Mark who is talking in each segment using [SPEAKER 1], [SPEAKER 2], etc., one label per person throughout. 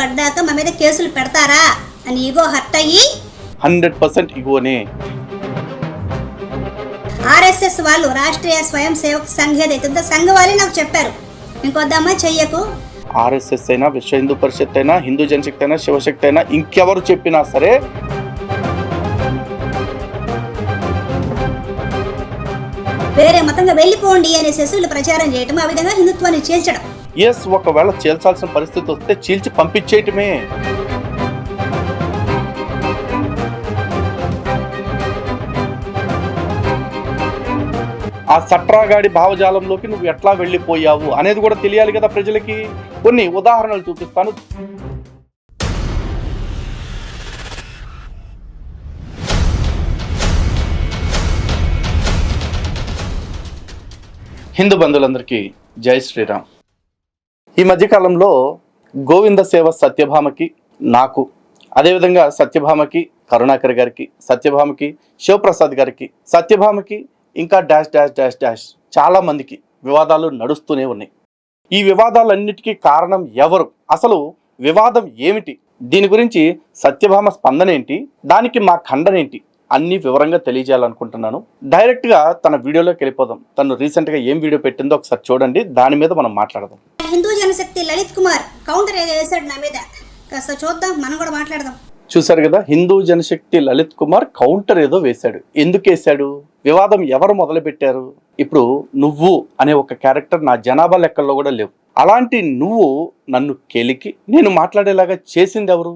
[SPEAKER 1] పడ్డాక మా మీద కేసులు పెడతారా అని ఈగో హర్ట్ అయ్యి
[SPEAKER 2] 100% ఇగోనే.
[SPEAKER 1] ఆర్ఎస్ఎస్ వాళ్ళు రాష్ట్రీయ స్వయం సేవక్ సంఘ్ ఏదైతుందో సంఘ వాళ్ళే నాకు చెప్పారు, ఇంకొద్దమ్మా చెయ్యకు.
[SPEAKER 2] ఆర్ఎస్ఎస్ అయినా, విశ్వ హిందూ పరిషత్ అయినా, హిందూ జనశక్తి అయినా, శివశక్తి అయినా, ఇంకెవరు చెప్పినా సరే
[SPEAKER 1] వేరే మతంగా వెళ్ళిపోండి అనేసి వీళ్ళు ప్రచారం చేయటం, ఆ విధంగా హిందుత్వాన్ని చీల్చడం.
[SPEAKER 2] ఎస్, ఒకవేళ చీల్చాల్సిన పరిస్థితి వస్తే చీల్చి పంపించేయటమే. ఆ సట్రాగాడి భావజాలంలోకి నువ్వు ఎట్లా వెళ్ళిపోయావు అనేది కూడా తెలియాలి కదా ప్రజలకి. కొన్ని ఉదాహరణలు చూపిస్తాను. హిందూ బంధువులందరికీ జై శ్రీరామ్. ఈ మధ్యకాలంలో గోవింద సేవ సత్యభామకి, నాకు, అదేవిధంగా సత్యభామకి కరుణాకర్ గారికి, సత్యభామకి శివప్రసాద్ గారికి, సత్యభామకి ఇంకా డాష్ డాష్ డాష్ డాష్ చాలా మందికి వివాదాలు నడుస్తూనే ఉన్నాయి. ఈ వివాదాలన్నిటికీ కారణం ఎవరు, అసలు వివాదం ఏమిటి, దీని గురించి సత్యభామ స్పందన ఏంటి, దానికి మా ఖండన ఏంటి అన్ని వివరంగా తెలియజేయాలనుకుంటున్నాను. డైరెక్ట్గా తన వీడియోలోకి వెళ్ళిపోదాం. తను రీసెంట్గా ఏం వీడియో పెట్టిందో ఒకసారి చూడండి, దాని మీద మనం మాట్లాడదాం.
[SPEAKER 1] హిందూ జనశక్తి లలిత్ కుమార్ కౌంటర్ వేసాడు నా మీద, కాస్త చూద్దాం, మనం కూడా మాట్లాడదాం.
[SPEAKER 2] చూసారు కదా, హిందూ జనశక్తి లలిత్ కుమార్ కౌంటర్ ఏదో వేశాడు. ఎందుకు వేశాడు, వివాదం ఎవరు మొదలు పెట్టారు? ఇప్పుడు నువ్వు అనే ఒక క్యారెక్టర్ నా జనాభా లెక్కల్లో కూడా లేవు. అలాంటి నువ్వు నన్ను కెలికి నేను మాట్లాడేలాగా చేసింది ఎవరు?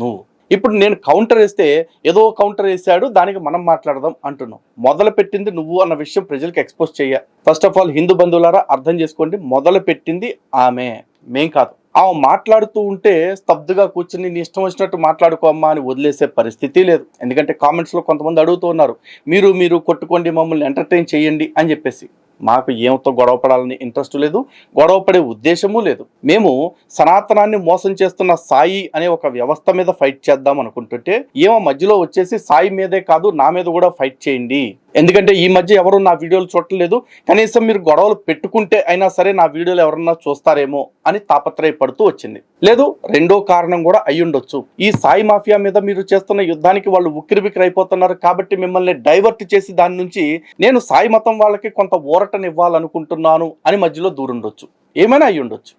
[SPEAKER 2] నువ్వు. ఇప్పుడు నేను కౌంటర్ వేస్తే ఏదో కౌంటర్ వేసాడు, దానికి మనం మాట్లాడదాం అంటున్నావు. మొదలు పెట్టింది నువ్వు అన్న విషయం ప్రజలకు ఎక్స్పోజ్ చేయ. ఫస్ట్ ఆఫ్ ఆల్ హిందూ బంధువులారా అర్థం చేసుకోండి, మొదలు పెట్టింది ఆమె, మేం కాదు. ఆమె మాట్లాడుతూ ఉంటే స్తబ్దుగా కూర్చుని నీ ఇష్టం వచ్చినట్టు మాట్లాడుకోమ్మా అని వదిలేసే పరిస్థితి లేదు. ఎందుకంటే కామెంట్స్లో కొంతమంది అడుగుతూ ఉన్నారు, మీరు కొట్టుకోండి, మమ్మల్ని ఎంటర్టైన్ చేయండి అని చెప్పేసి. మాకు ఏమితో గొడవ పడాలని ఇంట్రెస్ట్ లేదు, గొడవ పడే ఉద్దేశము లేదు. మేము సనాతనాన్ని మోసం చేస్తున్న సాయి అనే ఒక వ్యవస్థ మీద ఫైట్ చేద్దాం అనుకుంటుంటే ఏమో మధ్యలో వచ్చేసి సాయి మీదే కాదు నా మీద కూడా ఫైట్ చేయండి. ఎందుకంటే ఈ మధ్య ఎవరు నా వీడియోలు చూడలేదు, కనీసం మీరు గొడవలు పెట్టుకుంటే అయినా సరే నా వీడియోలు ఎవరన్నా చూస్తారేమో అని తాపత్రయపడుతూ వచ్చింది. లేదు, రెండో కారణం కూడా అయ్యుండొచ్చు. ఈ సాయి మాఫియా మీద మీరు చేస్తున్న యుద్ధానికి వాళ్ళు ఉక్కిరిబిక్కిరి అయిపోతున్నారు కాబట్టి మిమ్మల్ని డైవర్ట్ చేసి దాని నుంచి నేను సాయి మతం వాళ్ళకి కొంత ఊరటనివ్వాలనుకుంటున్నాను అని మధ్యలో దూరుండొచ్చు. ఏమైనా అయ్యుండొచ్చు.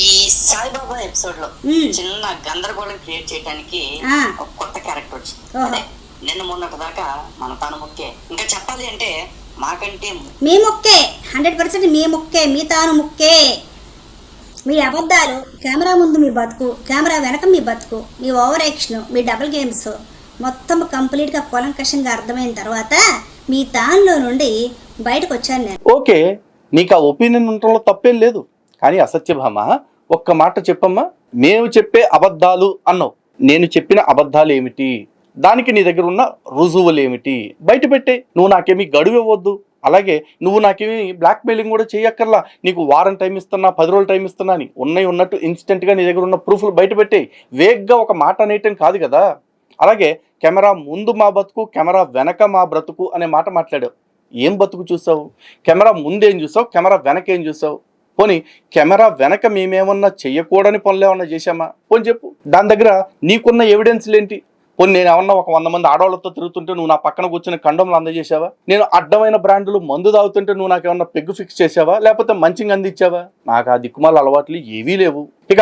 [SPEAKER 3] ఈ సాయిబాబా ఎపిసోడ్ లో చిన్న గందరగోళం క్రియేట్ చేయడానికి ఒక కొత్త క్యారెక్టర్ వచ్చింది. నిన్న మొన్నటి దాకా మన తాను ముక్కే, ఇంకా చెప్పాలి అంటే మాకంటే
[SPEAKER 1] మీ ముక్కే, 100% మీ ముక్కే, మీ తాను ముక్కే. మీ అబద్ధాలు, కెమెరా ముందు మీ బతుకు, కెమెరా వెనక మీ బతుకు, మీ ఓవర్ యాక్షన్, మీ డబుల్ గేమ్స్ మొత్తం కంప్లీట్గా కూలంకషంగా అర్థమైన తర్వాత మీ తానులో నుండి బయటకు వచ్చాను నేను.
[SPEAKER 2] ఓకే, నీకు ఆ ఒపీనియన్ ఉండటంలో తప్పేం లేదు. కానీ అసత్యభామ, ఒక్క మాట చెప్పమ్మా, మేము చెప్పే అబద్ధాలు అన్నావు. నేను చెప్పిన అబద్ధాలు ఏమిటి, దానికి నీ దగ్గర ఉన్న రుజువులు ఏమిటి బయట పెట్టే. నువ్వు నాకేమీ గడువు ఇవ్వద్దు, అలాగే నువ్వు నాకేమీ బ్లాక్ మెయిలింగ్ కూడా చేయక్కర్లా. నీకు వారం టైం ఇస్తున్నా, 10 రోజులు టైం ఇస్తున్నా అని ఉన్నట్టు ఇన్స్టెంట్గా నీ దగ్గర ఉన్న ప్రూఫ్లు బయట పెట్టే. వేగ్గా ఒక మాట అనేయటం కాదు కదా. అలాగే కెమెరా ముందు మా బతుకు, కెమెరా వెనక మా బ్రతుకు అనే మాట మాట్లాడావు. ఏం బతుకు చూసావు? కెమెరా ముందేం చూసావు, కెమెరా వెనక ఏం చూసావు? పోనీ కెమెరా వెనక మేమేమన్నా చెయ్యకూడని పనులు ఏమన్నా చేశామా? పోనీ చెప్పు. దాని దగ్గర నీకున్న ఎవిడెన్స్లు ఏంటి? పోనీ నేను ఏమన్నా ఒక 100 మంది ఆడవాళ్ళతో తిరుగుతుంటే నువ్వు నా పక్కన కూర్చుని కండోమ్లు అందజేసావా? నేను అడ్డమైన బ్రాండ్లు మందు తాగుతుంటే నువ్వు నాకేమన్నా పెగ్గు ఫిక్స్ చేసావా? లేకపోతే మంచిగా అందించావా? నాకు ఆ దిక్కుమాల అలవాట్లు ఏవీ లేవు. ఇక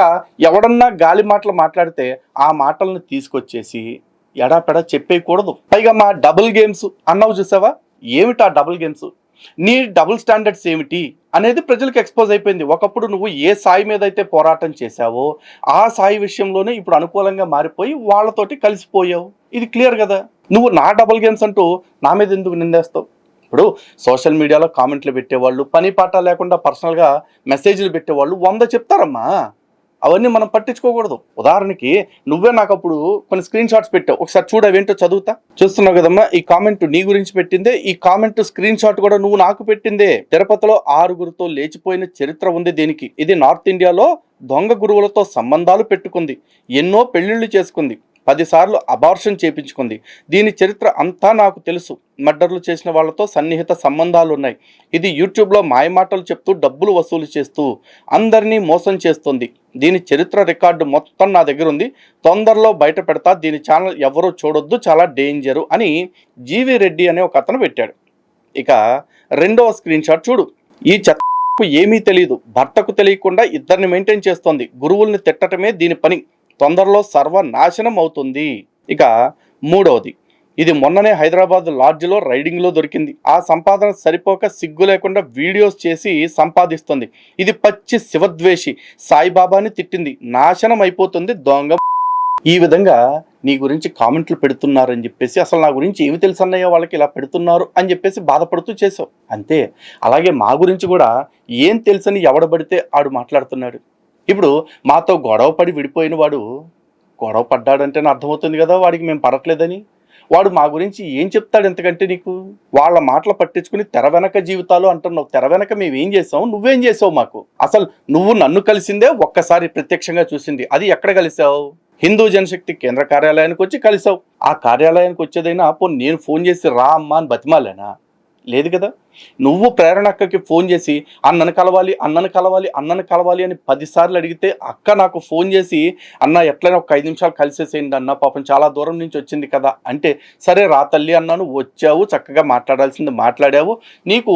[SPEAKER 2] ఎవడన్నా గాలి మాటలు మాట్లాడితే ఆ మాటలను తీసుకొచ్చేసి ఎడాపెడా చెప్పేయకూడదు. పైగా మా డబుల్ గేమ్స్ అన్నావు చూసావా? ఏమిటి ఆ డబుల్ గేమ్స్? నీ డబుల్ స్టాండర్డ్స్ ఏమిటి అనేది ప్రజలకు ఎక్స్పోజ్ అయిపోయింది. ఒకప్పుడు నువ్వు ఏ సాయి మీద అయితే పోరాటం చేశావో ఆ సాయి విషయంలోనే ఇప్పుడు అనుకూలంగా మారిపోయి వాళ్ళతోటి కలిసిపోయావు. ఇది క్లియర్ కదా. నువ్వు నా డబుల్ గేమ్స్ అంటూ నా మీద ఎందుకు నిందేస్తావు? ఇప్పుడు సోషల్ మీడియాలో కామెంట్లు పెట్టేవాళ్ళు, పని పాట లేకుండా పర్సనల్గా మెసేజ్లు పెట్టేవాళ్ళు 100 చెప్తారమ్మా. అవన్నీ మనం పట్టించుకోకూడదు. ఉదాహరణకి నువ్వే నాకు అప్పుడు కొన్ని స్క్రీన్ షాట్స్ పెట్టావు, ఒకసారి చూడు, అవేంటో చదువుతా. చూస్తున్నావు కదమ్మా, ఈ కామెంట్ నీ గురించి పెట్టిందే. ఈ కామెంట్ స్క్రీన్ షాట్ కూడా నువ్వు నాకు పెట్టిందే. తిరుపతిలో 6గురితో లేచిపోయిన చరిత్ర ఉంది దీనికి. ఇది నార్త్ ఇండియాలో దొంగ గురువులతో సంబంధాలు పెట్టుకుంది, ఎన్నో పెళ్లిళ్ళు చేసుకుంది, 10 సార్లు అబార్షన్ చేపించుకుంది. దీని చరిత్ర అంతా నాకు తెలుసు. మర్డర్లు చేసిన వాళ్ళతో సన్నిహిత సంబంధాలు ఉన్నాయి. ఇది యూట్యూబ్లో మాయమాటలు చెప్తూ డబ్బులు వసూలు చేస్తూ అందరినీ మోసం చేస్తుంది. దీని చరిత్ర రికార్డు మొత్తం నా దగ్గర ఉంది. తొందరలో బయట పెడతా. దీని ఛానల్ ఎవరూ చూడొద్దు, చాలా డేంజరు అని జీవి రెడ్డి అనే ఒక అతను పెట్టాడు. ఇక రెండవ స్క్రీన్ షాట్ చూడు. ఈ ఏమీ తెలియదు, భర్తకు తెలియకుండా ఇద్దరిని మెయింటైన్ చేస్తోంది. గురువుల్ని తిట్టటమే దీని పని. తొందరలో సర్వనాశనం అవుతుంది. ఇక మూడవది, ఇది మొన్ననే హైదరాబాద్ లాడ్జ్లో రైడింగ్లో దొరికింది. ఆ సంపాదన సరిపోక సిగ్గు లేకుండా వీడియోస్ చేసి సంపాదిస్తుంది. ఇది పచ్చి శివద్వేషి. సాయిబాబాని తిట్టింది. నాశనం అయిపోతుంది దొంగ. ఈ విధంగా నీ గురించి కామెంట్లు పెడుతున్నారని చెప్పేసి, అసలు నా గురించి ఏమి తెలుసు అన్నయ్య వాళ్ళకి ఇలా పెడుతున్నారు అని చెప్పేసి బాధపడుతూ చేసావు అంతే. అలాగే మా గురించి కూడా ఏం తెలుసని ఎవడబడితే ఆడు మాట్లాడుతున్నాడు. ఇప్పుడు మాతో గొడవ పడి విడిపోయిన వాడు గొడవ పడ్డాడంటేనే అర్థమవుతుంది కదా వాడికి మేము పడట్లేదని. వాడు మా గురించి ఏం చెప్తాడు ఎంతకంటే నీకు? వాళ్ళ మాటలు పట్టించుకుని తెర వెనక జీవితాలు అంటున్నావు. తెర వెనక మేమేం చేసావు, నువ్వేం చేసావు మాకు? అసలు నువ్వు నన్ను కలిసిందే ఒక్కసారి ప్రత్యక్షంగా చూసింది. అది ఎక్కడ కలిసావు? హిందూ జనశక్తి కేంద్ర కార్యాలయానికి వచ్చి కలిసావు. ఆ కార్యాలయానికి వచ్చేదైనా నేను ఫోన్ చేసి రా అమ్మా అని బతిమాలేనా? లేదు కదా. నువ్వు ప్రేరణక్కకి ఫోన్ చేసి అన్నను కలవాలి అన్నను కలవాలి అన్నను కలవాలి అని 10 సార్లు అడిగితే అక్క నాకు ఫోన్ చేసి అన్న ఎట్లయినా ఒక 5 నిమిషాలు కలిసేసేయండి అన్న, పాపం చాలా దూరం నుంచి వచ్చింది కదా అంటే, సరే రా తల్లి అన్నాను. వచ్చావు, చక్కగా మాట్లాడాల్సింది మాట్లాడావు. నీకు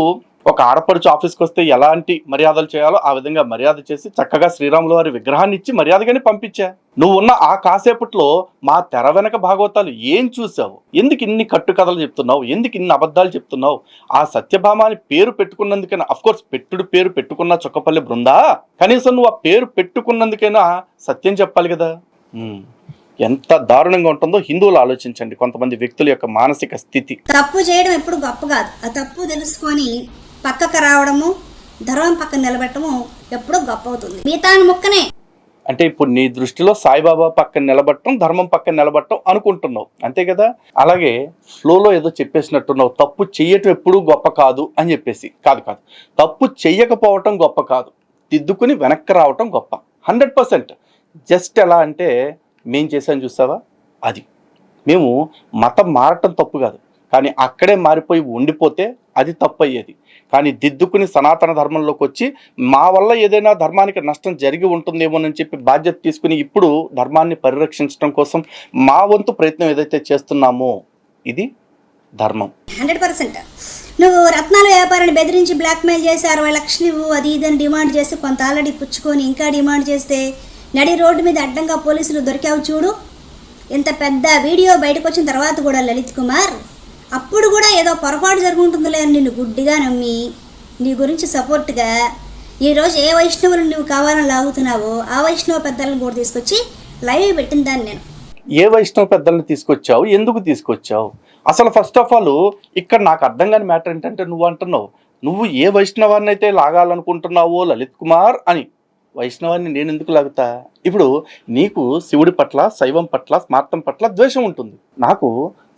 [SPEAKER 2] ఒక ఆడపడుచు ఆఫీస్కి వస్తే ఎలాంటి మర్యాదలు చేయాలో ఆ విధంగా మర్యాద చేసి చక్కగా శ్రీరాముల వారి విగ్రహాన్ని ఇచ్చి మర్యాదగానే పంపించా. నువ్వు ఉన్న ఆ కాసేపట్లో మా తెర వెనక భాగవతాలు ఏం చూసావు? ఎందుకు ఇన్ని కట్టు కథలు చెప్తున్నావు? ఎందుకు ఇన్ని అబద్ధాలు చెప్తున్నావు? ఆ సత్యభామ అని పేరు పెట్టుకున్నందుకైనా, అఫ్కోర్స్ పెట్టుడు పేరు పెట్టుకున్న చొక్కపల్లి బృందా, కనీసం నువ్వు ఆ పేరు పెట్టుకున్నందుకైనా సత్యం చెప్పాలి కదా. ఎంత దారుణంగా ఉంటుందో హిందువులు ఆలోచించండి. కొంతమంది వ్యక్తుల యొక్క మానసిక స్థితి.
[SPEAKER 1] తప్పు చేయడం ఎప్పుడు గొప్ప కాదు. ఆ తప్పు తెలుసుకొని పక్కకు రావడము, ధర్మం పక్కన నిలబెట్టము ఎప్పుడో గొప్ప అవుతుంది. మిగతాను ముక్కనే
[SPEAKER 2] అంటే ఇప్పుడు నీ దృష్టిలో సాయిబాబా పక్కన నిలబడటం, ధర్మం పక్కన నిలబడటం అనుకుంటున్నావు అంతే కదా. అలాగే ఫ్లోలో ఏదో చెప్పేసినట్టున్నావు, తప్పు చెయ్యటం ఎప్పుడూ గొప్ప కాదు అని చెప్పేసి. కాదు, తప్పు చెయ్యకపోవటం గొప్ప కాదు, దిద్దుకుని వెనక్కి రావటం గొప్ప. 100%. జస్ట్ ఎలా అంటే మేం చేసాను చూసావా, అది మేము మతం మారటం తప్పు కాదు, కానీ అక్కడే మారిపోయి ఉండిపోతే అది తప్పు అయ్యేది. కానీ దిద్దుకుని సనాతన ధర్మంలోకి వచ్చి మా వల్ల ఏదైనా ధర్మానికి నష్టం జరిగి ఉంటుందేమోనని చెప్పి బాధ్యత తీసుకుని ఇప్పుడు ధర్మాన్ని పరిరక్షించడం కోసం మా వంతు ప్రయత్నం ఏదైతే చేస్తున్నామో ఇది ధర్మం.
[SPEAKER 1] 100%. నువ్వు రత్నాల వ్యాపారాన్ని బెదిరించి బ్లాక్మెయిల్ చేసి 60 లక్షలు ఇవ్వు అది ఇదని డిమాండ్ చేసి కొంత ఆల్రెడీ పుచ్చుకొని ఇంకా డిమాండ్ చేస్తే నడి రోడ్డు మీద అడ్డంగా పోలీసులు దొరికావు చూడు. ఇంత పెద్ద వీడియో బయటకు వచ్చిన తర్వాత కూడా లలిత్ కుమార్ అప్పుడు కూడా ఏదో పొరపాటు జరుగుతుందిలే అని నిన్ను గుడ్డిగా నమ్మి నీ గురించి సపోర్ట్గా ఈరోజు ఏ వైష్ణవులు నువ్వు కావాలని లాగుతున్నావో ఆ వైష్ణవ పెద్దలను కూడా తీసుకొచ్చి లైవ్ పెట్టిన దాన్ని నేను.
[SPEAKER 2] ఏ వైష్ణవ పెద్దలను తీసుకొచ్చావు, ఎందుకు తీసుకొచ్చావు? అసలు ఫస్ట్ ఆఫ్ ఆల్ ఇక్కడ నాకు అర్థం కాని మ్యాటర్ ఏంటంటే, నువ్వు అంటున్నావు నువ్వు ఏ వైష్ణవాన్ని అయితే లాగాలనుకుంటున్నావో లలిత్ కుమార్ అని. వైష్ణవాన్ని నేను ఎందుకు లాగుతా? ఇప్పుడు నీకు శివుడి పట్ల, శైవం పట్ల, స్మార్థం పట్ల ద్వేషం ఉంటుంది. నాకు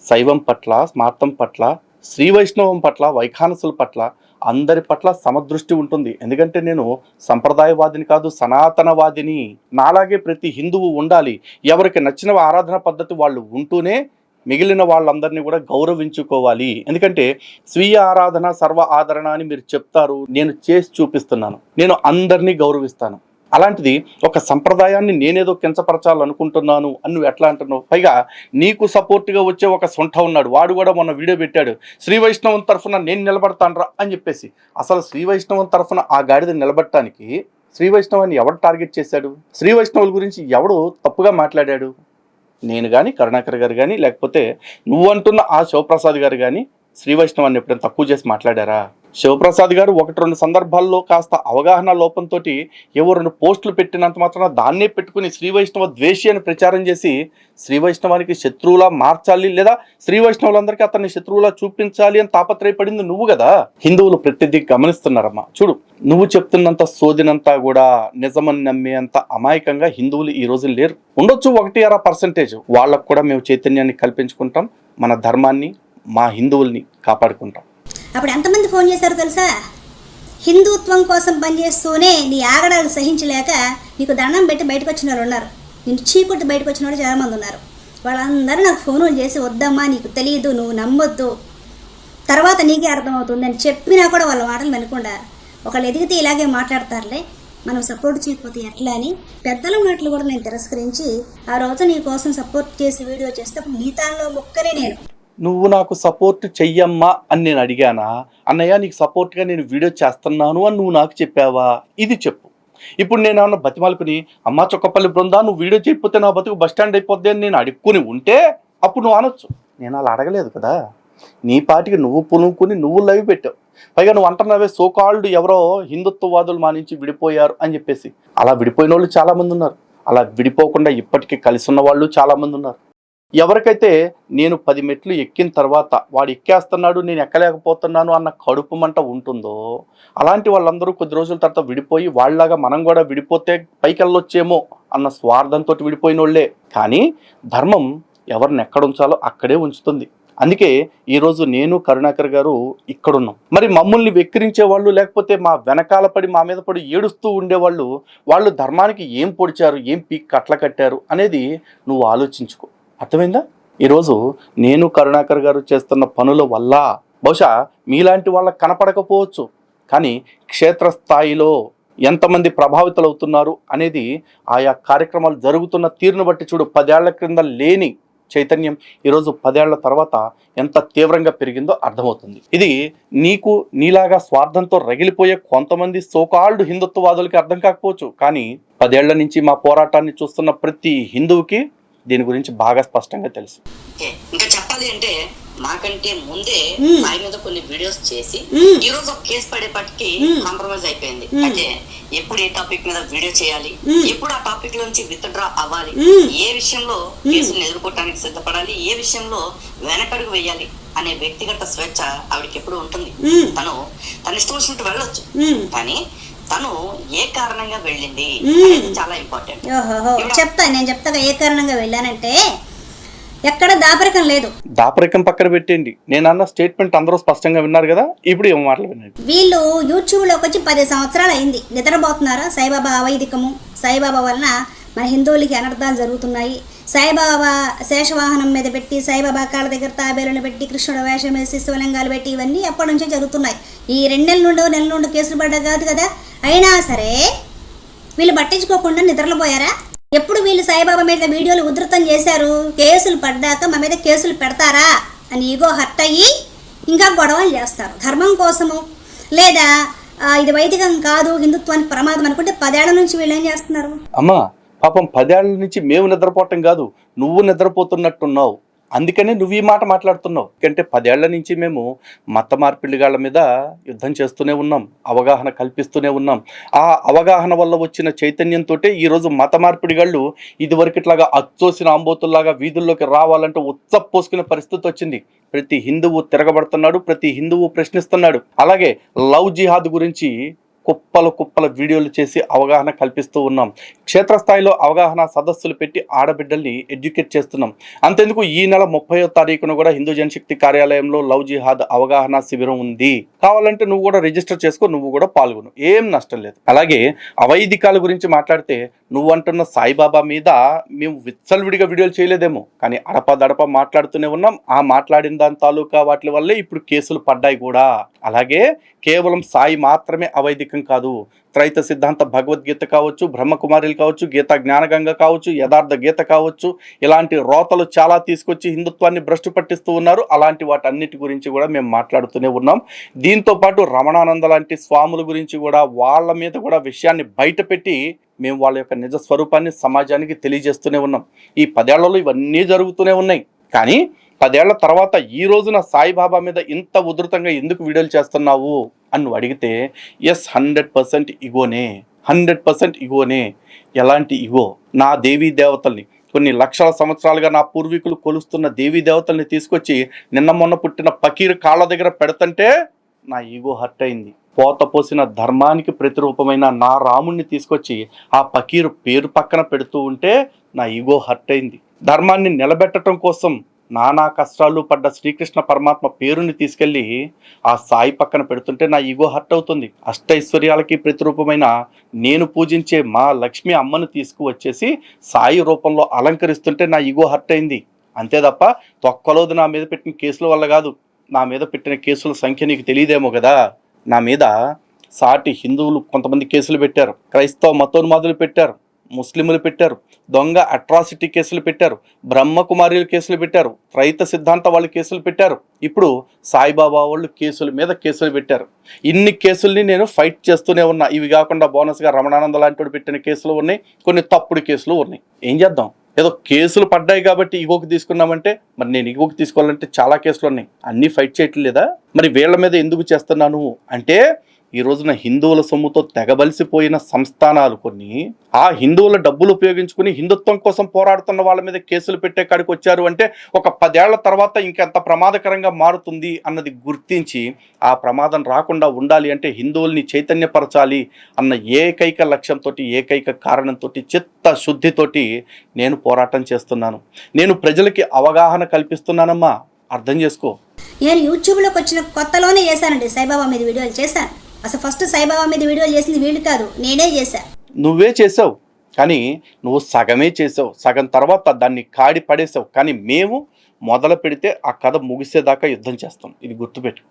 [SPEAKER 2] శైవం పట్ల, స్మార్థం పట్ల, శ్రీ వైష్ణవం పట్ల, వైఖానసుల పట్ల, అందరి పట్ల సమదృష్టి ఉంటుంది. ఎందుకంటే నేను సంప్రదాయవాదిని కాదు, సనాతనవాదిని. నాలాగే ప్రతి హిందువు ఉండాలి. ఎవరికి నచ్చిన ఆరాధన పద్ధతి వాళ్ళు ఉంటూనే మిగిలిన వాళ్ళందరినీ కూడా గౌరవించుకోవాలి. ఎందుకంటే స్వీయ ఆరాధన సర్వ ఆదరణ అని మీరు చెప్తారు, నేను చేసి చూపిస్తున్నాను. నేను అందరినీ గౌరవిస్తాను. అలాంటిది ఒక సంప్రదాయాన్ని నేనేదో కించపరచాలనుకుంటున్నాను అని నువ్వు ఎట్లా అంటున్నావు? పైగా నీకు సపోర్ట్గా వచ్చే ఒక సొంట ఉన్నాడు, వాడు కూడా మొన్న వీడియో పెట్టాడు, శ్రీ వైష్ణవం తరఫున నేను నిలబడతానరా అని చెప్పేసి. అసలు శ్రీ వైష్ణవం తరఫున ఆ గాడిద నిలబడటానికి శ్రీ వైష్ణవాన్ని ఎవడు టార్గెట్ చేశాడు? శ్రీ వైష్ణవుల గురించి ఎవడు తప్పుగా మాట్లాడాడు? నేను కానీ, కరుణాకర్ గారు కానీ, లేకపోతే నువ్వు అంటున్న ఆ శివప్రసాద్ గారు కానీ శ్రీ వైష్ణవాన్ని ఎప్పుడైనా తక్కువ చేసి మాట్లాడారా? శివప్రసాద్ గారు 1-2 సందర్భాల్లో కాస్త అవగాహన లోపంతో ఏవో 2 పోస్టులు పెట్టినంత మాత్రం దాన్నే పెట్టుకుని శ్రీ వైష్ణవ ద్వేషి అని ప్రచారం చేసి శ్రీ వైష్ణవానికి శత్రువులా మార్చాలి, లేదా శ్రీ వైష్ణవులందరికీ అతన్ని శత్రువులా చూపించాలి అని తాపత్రయపడింది నువ్వు కదా. హిందువులు ప్రతిదీ గమనిస్తున్నారమ్మా. చూడు, నువ్వు చెప్తున్నంత సోదినంతా కూడా నిజమని నమ్మేంత అమాయకంగా హిందువులు ఈ రోజు లేరు. ఉండొచ్చు 1-2%. వాళ్ళకు కూడా మేము చైతన్యాన్ని కల్పించుకుంటాం, మన ధర్మాన్ని, మా హిందువుల్ని కాపాడుకుంటాం.
[SPEAKER 1] అప్పుడు ఎంతమంది ఫోన్ చేశారో తెలుసా? హిందుత్వం కోసం పనిచేస్తూనే నీ ఆగడాలు సహించలేక నీకు దండం పెట్టి బయటకు వచ్చిన వాళ్ళు ఉన్నారు, నిన్ను చీకొట్టి బయటకు వచ్చిన వాళ్ళు చాలామంది ఉన్నారు. వాళ్ళందరూ నాకు ఫోన్లు చేసి వద్దమ్మా నీకు తెలియదు, నువ్వు నమ్మొద్దు, తర్వాత నీకే అర్థమవుతుంది అని చెప్పినా కూడా వాళ్ళ మాటలు వినకుండా ఒకళ్ళు ఎదిగితే ఇలాగే మాట్లాడతారులే, మనం సపోర్ట్ చేయకపోతే ఎట్లా అని పెద్దల మాటలు కూడా నేను తిరస్కరించి ఆ రోజు నీ కోసం సపోర్ట్ చేసి వీడియో చేస్తే అప్పుడు నీ తానులో ముక్కనే నేను.
[SPEAKER 2] నువ్వు నాకు సపోర్ట్ చెయ్యమ్మా అని నేను అడిగానా? అన్నయ్య నీకు సపోర్ట్గా నేను వీడియో చేస్తున్నాను అని నువ్వు నాకు చెప్పావా? ఇది చెప్పు. ఇప్పుడు నేను ఏమన్నా బతిమాలుకుని అమ్మా చొక్కపల్లి బృందా నువ్వు వీడియో చేయకపోతే నా బతుకు బస్ స్టాండ్ అయిపోద్ది అని నేను అడుక్కుని ఉంటే అప్పుడు నువ్వు అనొచ్చు. నేను అలా అడగలేదు కదా. నీ పాటికి నువ్వు పునుకుని నువ్వు లైవ్ పెట్టావు. పైగా నువ్వు అంటున్నావే సోకాల్డ్ ఎవరో హిందుత్వవాదులు మా నుంచి విడిపోయారు అని చెప్పేసి. అలా విడిపోయిన వాళ్ళు చాలామంది ఉన్నారు. అలా విడిపోకుండా ఇప్పటికీ కలిసి ఉన్న వాళ్ళు చాలామంది ఉన్నారు. ఎవరికైతే నేను 10 మెట్లు ఎక్కిన తర్వాత వాడు ఎక్కేస్తున్నాడు నేను ఎక్కలేకపోతున్నాను అన్న కడుపు మంట ఉంటుందో అలాంటి వాళ్ళందరూ కొద్ది రోజుల తర్వాత విడిపోయి వాళ్ళలాగా మనం కూడా విడిపోతే పైకి వెళ్ళొచ్చేమో అన్న స్వార్థంతో విడిపోయిన వాళ్ళే. కానీ ధర్మం ఎవరిని ఎక్కడ ఉంచాలో అక్కడే ఉంచుతుంది. అందుకే ఈరోజు నేను కరుణాకర్ గారు ఇక్కడున్నాం. మరి మమ్మల్ని వెక్కిరించే వాళ్ళు లేకపోతే మా వెనకాల పడి మా మీద పడి ఏడుస్తూ ఉండేవాళ్ళు వాళ్ళు ధర్మానికి ఏం పొడిచారు, ఏం పీక్ కట్ల కట్టారు అనేది నువ్వు ఆలోచించుకో. అర్థమైందా? ఈరోజు నేను కరుణాకర్ గారు చేస్తున్న పనుల వల్ల బహుశా మీలాంటి వాళ్ళకి కనపడకపోవచ్చు, కానీ క్షేత్రస్థాయిలో ఎంతమంది ప్రభావితులు అవుతున్నారు అనేది ఆయా కార్యక్రమాలు జరుగుతున్న తీరును బట్టి చూడు. 10 ఏళ్ల క్రింద లేని చైతన్యం ఈరోజు 10 ఏళ్ల తర్వాత ఎంత తీవ్రంగా పెరిగిందో అర్థమవుతుంది. ఇది నీకు నీలాగా స్వార్థంతో రగిలిపోయే కొంతమంది సోకాల్డ్ హిందుత్వవాదులకి అర్థం కాకపోవచ్చు, కానీ 10 ఏళ్ల నుంచి మా పోరాటాన్ని చూస్తున్న ప్రతి హిందువుకి దీని గురించి బాగా స్పష్టంగా తెలుసు.
[SPEAKER 3] ఇంకా చెప్పాలి అంటే మాకంటే ముందే సాయి మీద కొన్ని వీడియోస్ చేసి ఈ రోజు ఒక కేసు పడేపటికి కాంప్రమైజ్ అయిపోయింది. అంటే ఎప్పుడు ఏ టాపిక్ మీద వీడియో చేయాలి, ఎప్పుడు ఆ టాపిక్ నుంచి విత్ డ్రా అవ్వాలి, ఏ విషయంలో కేసును ఎదుర్కోవటానికి సిద్ధపడాలి, ఏ విషయంలో వెనకడుగు వేయాలి అనే వ్యక్తిగత స్వేచ్ఛ ఆవిడకి ఎప్పుడు ఉంటుంది. తన ఇష్టం వచ్చినట్టు వెళ్ళొచ్చు, కానీ తను ఏ కారణంగా వెళ్ళింది చాలా ఇంపార్టెంట్.
[SPEAKER 1] నేను చెప్తా ఏ కారణంగా వెళ్ళానంటే ఎక్కడ దాపరికం లేదు.
[SPEAKER 2] దాపరికం పక్కన పెట్టండి, నేను అన్న స్టేట్మెంట్ అందరూ స్పష్టంగా విన్నారు కదా. ఇప్పుడు ఏం మాటలు వినండి.
[SPEAKER 1] వీళ్ళు యూట్యూబ్లోకి వచ్చి 10 సంవత్సరాలు అయింది. నిద్రపోతున్నారా? సాయిబాబా అవైదికము, సాయిబాబా వలన మన హిందువులకి అనర్థాలు జరుగుతున్నాయి. సాయిబాబా శేషవాహనం మీద పెట్టి సాయిబాబా కాళ్ళ దగ్గర తాబేలను పెట్టి కృష్ణుడు వేషం వేసి శివలింగాలు పెట్టి ఇవన్నీ ఎప్పటి నుంచో జరుగుతున్నాయి. ఈ 2 నెలల నుండి కేసులు పడ్డా కాదు కదా. అయినా సరే వీళ్ళు పట్టించుకోకుండా నిద్రపోయారా? ఎప్పుడు వీళ్ళు సాయిబాబా మీద వీడియోలు ఉధృతం చేశారు, కేసులు పడ్డాక మా మీద కేసులు పెడతారా అని ఈగో హర్ట్ అయ్యి ఇంకా గొడవలు చేస్తారు ధర్మం కోసము. లేదా ఇది వైదికం కాదు హిందుత్వానికి ప్రమాదం అనుకుంటే 10 ఏళ్ల నుంచి వీళ్ళు ఏం చేస్తున్నారు?
[SPEAKER 2] అమ్మా పాపం 10 ఏళ్ల నుంచి మేము నిద్రపోవటం కాదు, నువ్వు నిద్రపోతున్నట్టున్నావు. అందుకనే నువ్వు ఈ మాట మాట్లాడుతున్నావు. ఎందుకంటే 10 ఏళ్ల నుంచి మేము మత మార్పిడిగాళ్ల మీద యుద్ధం చేస్తూనే ఉన్నాం, అవగాహన కల్పిస్తూనే ఉన్నాం. ఆ అవగాహన వల్ల వచ్చిన చైతన్యంతో ఈరోజు మత మార్పిడిగాళ్ళు ఇదివరకు ఇట్లాగా అచ్చోసిన ఆంబోతుల్లాగా వీధుల్లోకి రావాలంటే ఉచ్చపోసుకునే పరిస్థితి వచ్చింది. ప్రతి హిందువు తిరగబడుతున్నాడు, ప్రతి హిందువు ప్రశ్నిస్తున్నాడు. అలాగే లవ్ జిహాద్ గురించి కుప్పల వీడియోలు చేసి అవగాహన కల్పిస్తూ ఉన్నాం. క్షేత్రస్థాయిలో అవగాహన సదస్సులు పెట్టి ఆడబిడ్డల్ని ఎడ్యుకేట్ చేస్తున్నాం. అంతెందుకు ఈ నెల 30వ తారీఖున కూడా హిందూ జనశక్తి కార్యాలయంలో లవ్ జిహాద్ అవగాహన శిబిరం ఉంది. కావాలంటే నువ్వు కూడా రిజిస్టర్ చేసుకో, నువ్వు కూడా పాల్గొను, ఏం నష్టం లేదు. అలాగే అవైదికాల గురించి మాట్లాడితే నువ్వు అంటున్న సాయిబాబా మీద మేము విచ్చలవిడిగా వీడియోలు చేయలేదేమో, కానీ అడపదడప మాట్లాడుతూనే ఉన్నాం. ఆ మాట్లాడిన దాని తాలూకా వాటి వల్లే ఇప్పుడు కేసులు పడ్డాయి కూడా. అలాగే కేవలం సాయి మాత్రమే అవైదికం కాదు, త్రైత సిద్ధాంత భగవద్గీత కావచ్చు, బ్రహ్మకుమారిలు కావచ్చు, గీత జ్ఞానగంగ కావచ్చు, యథార్థ గీత కావచ్చు, ఇలాంటి రోతలు చాలా తీసుకొచ్చి హిందుత్వాన్ని భ్రష్టు పట్టిస్తూ ఉన్నారు. అలాంటి వాటన్నిటి గురించి కూడా మేము మాట్లాడుతూనే ఉన్నాం. దీంతో పాటు రమణానంద లాంటి స్వాముల గురించి కూడా వాళ్ళ మీద కూడా విషయాన్ని బయట పెట్టి మేము వాళ్ళ యొక్క నిజ స్వరూపాన్ని సమాజానికి తెలియజేస్తూనే ఉన్నాం. ఈ 10 ఏళ్లలో ఇవన్నీ జరుగుతూనే ఉన్నాయి. కానీ 10 ఏళ్ల తర్వాత ఈ రోజున సాయిబాబా మీద ఇంత ఉధృతంగా ఎందుకు వీడియోలు చేస్తున్నావు అని నువ్వు అడిగితే ఎస్ 100% ఇగోనే, 100% ఇగోనే. ఎలాంటి ఇగో? నా దేవీ దేవతల్ని కొన్ని లక్షల సంవత్సరాలుగా నా పూర్వీకులు కొలుస్తున్న దేవీ దేవతల్ని తీసుకొచ్చి నిన్న మొన్న పుట్టిన పకీర్ కాళ్ళ దగ్గర పెడతంటే నా ఈగో హర్ట్ అయింది. పోత పోసిన ధర్మానికి ప్రతిరూపమైన నా రాముణ్ణి తీసుకొచ్చి ఆ పకీరు పేరు పక్కన పెడుతూ ఉంటే నా ఈగో హర్ట్ అయింది. ధర్మాన్ని నిలబెట్టడం కోసం నానా కష్టాలు పడ్డ శ్రీకృష్ణ పరమాత్మ పేరుని తీసుకెళ్ళి ఆ సాయి పక్కన పెడుతుంటే నా ఈగో హర్ట్ అవుతుంది. అష్టైశ్వర్యాలకి ప్రతిరూపమైన నేను పూజించే మా లక్ష్మి అమ్మను తీసుకువచ్చేసి సాయి రూపంలో అలంకరిస్తుంటే నా ఈగో హర్ట్ అయింది. అంతే తప్ప తొక్కలోది నా మీద పెట్టిన కేసుల వల్ల కాదు. నా మీద పెట్టిన కేసుల సంఖ్య నీకు తెలియదేమో కదా. నా మీద సాటి హిందువులు కొంతమంది కేసులు పెట్టారు, క్రైస్తవ మతోన్మాదులు పెట్టారు, ముస్లింలు పెట్టారు, దొంగ అట్రాసిటీ కేసులు పెట్టారు, బ్రహ్మకుమారీలు కేసులు పెట్టారు, రైత సిద్ధాంత వాళ్ళు కేసులు పెట్టారు, ఇప్పుడు సాయిబాబా వాళ్ళు కేసుల మీద కేసులు పెట్టారు. ఇన్ని కేసుల్ని నేను ఫైట్ చేస్తూనే ఉన్నా. ఇవి కాకుండా బోనస్గా రమణానంద లాంటి పెట్టిన కేసులు ఉన్నాయి, కొన్ని తప్పుడు కేసులు ఉన్నాయి. ఏం చేద్దాం? ఏదో కేసులు పడ్డాయి కాబట్టి ఇగోకి తీసుకున్నామంటే, మరి నేను ఇగోకి తీసుకోవాలంటే చాలా కేసులు ఉన్నాయి, అన్నీ ఫైట్ చేయట్లేదా? మరి వీళ్ళ మీద ఎందుకు చేస్తున్నాను అంటే, ఈ రోజున హిందువుల సొమ్ముతో తెగబలిసిపోయిన సంస్థానాలు కొన్ని ఆ హిందువుల డబ్బులు ఉపయోగించుకుని హిందుత్వం కోసం పోరాడుతున్న వాళ్ళ మీద కేసులు పెట్టే కాడికి వచ్చారు అంటే, ఒక 10 ఏళ్ల తర్వాత ఇంకెంత ప్రమాదకరంగా మారుతుంది అన్నది గుర్తించి ఆ ప్రమాదం రాకుండా ఉండాలి అంటే హిందువుల్ని చైతన్యపరచాలి అన్న ఏకైక లక్ష్యంతో, ఏకైక కారణంతో, చిత్తశుద్ధితోటి నేను పోరాటం చేస్తున్నాను. నేను ప్రజలకి అవగాహన కల్పిస్తున్నానమ్మా, అర్థం చేసుకో.
[SPEAKER 1] నేను యూట్యూబ్లోకి వచ్చిన కొత్తలోనే చేశానండి సాయిబాబా మీద వీడియోలు చేశాను. అసలు ఫస్ట్ సాయిబాబా మీద వీడియోలు చేసింది వీళ్ళు కాదు, నేనే చేశాను.
[SPEAKER 2] నువ్వే చేసావు, కానీ నువ్వు సగమే చేసావు, సగం తర్వాత దాన్ని కాడి పడేసావు. కానీ మేము మొదలు పెడితే ఆ కథ ముగిసేదాకా యుద్ధం చేస్తాం, ఇది గుర్తుపెట్టు.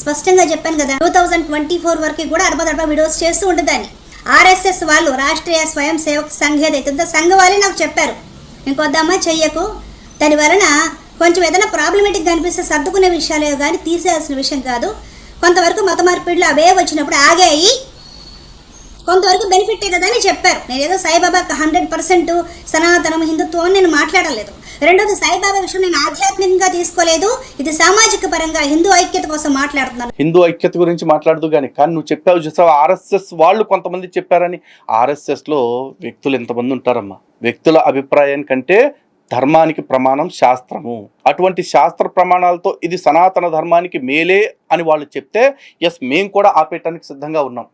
[SPEAKER 1] స్పష్టంగా చెప్పాను కదా, 2024 వరకు కూడా అడపదడప వీడియోస్ చేస్తూ ఉంటుందని. ఆర్ఎస్ఎస్ వాళ్ళు, రాష్ట్రీయ స్వయం సేవక్ సంఘ్ ఏదైతుందో సంఘ వాళ్ళే నాకు చెప్పారు, ఇంకొద్దమ్మా చెయ్యకు, దాని వలన కొంచెం ఏదైనా ప్రాబ్లమేటిక్గా అనిపిస్తే సర్దుకునే విషయాలే కానీ తీసేయాల్సిన విషయం కాదు. కొంతవరకు మత మార్పిడిలు అవే వచ్చినప్పుడు ఆగాయి, కొంతవరకు బెనిఫిట్ కదా అని చెప్పారు. నేనేదో సాయిబాబాకి 100% సనాతనం హిందుత్వం నేను మాట్లాడలేదు. రెండోది, సాయిబాబా విషయం నేను ఆధ్యాత్మికంగా తీసుకోలేదు, ఇది సామాజిక పరంగా హిందూ ఐక్యత కోసం మాట్లాడుతున్నాను.
[SPEAKER 2] హిందూ ఐక్యత గురించి మాట్లాడదు కానీ నువ్వు చెప్పావు చూసావు, ఆర్ఎస్ఎస్ వాళ్ళు కొంతమంది చెప్పారని. ఆర్ఎస్ఎస్లో వ్యక్తులు ఎంతమంది ఉంటారమ్మా? వ్యక్తుల అభిప్రాయం కంటే ధర్మానికి ప్రమాణం శాస్త్రము. అటువంటి శాస్త్ర ప్రమాణాలతో ఇది సనాతన ధర్మానికి మేలే అని వాళ్ళు చెప్తే ఎస్, మేము కూడా ఆపేయటానికి సిద్ధంగా ఉన్నాం.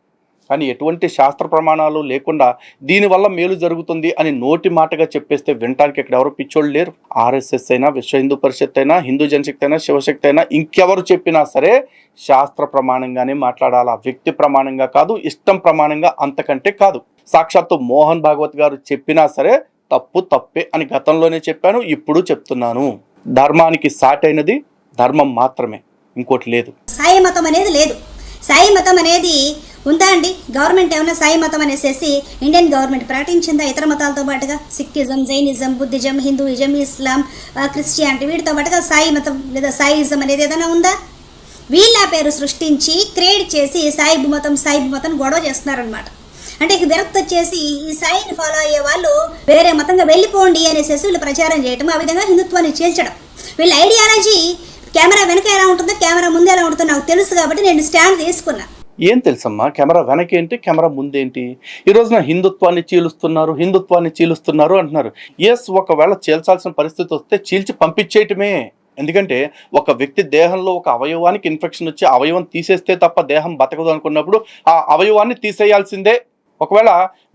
[SPEAKER 2] కానీ ఎటువంటి శాస్త్ర ప్రమాణాలు లేకుండా దీనివల్ల మేలు జరుగుతుంది అని నోటి మాటగా చెప్పేస్తే వినటానికి ఇక్కడ ఎవరు పిచ్చోళ్ళు లేరు. ఆర్ఎస్ఎస్ అయినా, విశ్వ హిందూ పరిషత్ అయినా, హిందూ జనశక్తి అయినా, శివశక్తి అయినా, ఇంకెవరు చెప్పినా సరే శాస్త్ర ప్రమాణంగానే మాట్లాడాలా, వ్యక్తి ప్రమాణంగా కాదు, ఇష్టం ప్రమాణంగా అంతకంటే కాదు. సాక్షాత్తు మోహన్ భాగవత్ గారు చెప్పినా సరే తప్పే అని గతంలోనే చెప్పాను, ఇప్పుడు చెప్తున్నాను. ధర్మానికి సాటైనది ధర్మం మాత్రమే, ఇంకోటి లేదు.
[SPEAKER 1] సాయి మతం అనేది లేదు. సాయి మతం అనేది ఉందా అండి? గవర్నమెంట్ ఏమైనా సాయి మతం అనేసి ఇండియన్ గవర్నమెంట్ ప్రకటించిందా? ఇతర మతాలతో పాటుగా సిక్కిజం, జైనిజం, బుద్ధిజం, హిందూయిజం, ఇస్లాం, క్రిస్టియానిటీ వీటితో పాటుగా సాయి మతం లేదా సాయిజం అనేది ఏదైనా ఉందా? వీళ్ళ పేరు సృష్టించి క్రియేట్ చేసి సాయిబు మతం గొడవ చేస్తున్నారనమాట. అంటే విరక్తి వచ్చేసి ఈ సాయిని ఫాలో అయ్యే వాళ్ళు వేరే మతంగా వెళ్ళిపోండి అనేసి వీళ్ళు ప్రచారం చేయటం, ఆ విధంగా హిందుత్వాన్ని చీల్చడం. వీళ్ళ ఐడియాలజీ కెమెరా వెనక ఎలా ఉంటుందో, కెమెరా ముందు ఎలా ఉంటుందో నాకు తెలుసు కాబట్టి నేను స్టాండ్ తీసుకున్నా.
[SPEAKER 2] ఏం తెలుసమ్మా? కెమెరా వెనకేంటి, కెమెరా ముందేంటి? ఈ రోజున హిందుత్వాన్ని చీలుస్తున్నారు అంటున్నారు. ఎస్, ఒకవేళ చీల్చాల్సిన పరిస్థితి వస్తే చీల్చి పంపించేయటమే. ఎందుకంటే ఒక వ్యక్తి దేహంలో ఒక అవయవానికి ఇన్ఫెక్షన్ వచ్చి అవయవం తీసేస్తే తప్ప దేహం బతకదు అనుకున్నప్పుడు ఆ అవయవాన్ని తీసేయాల్సిందే. ఒకవేళ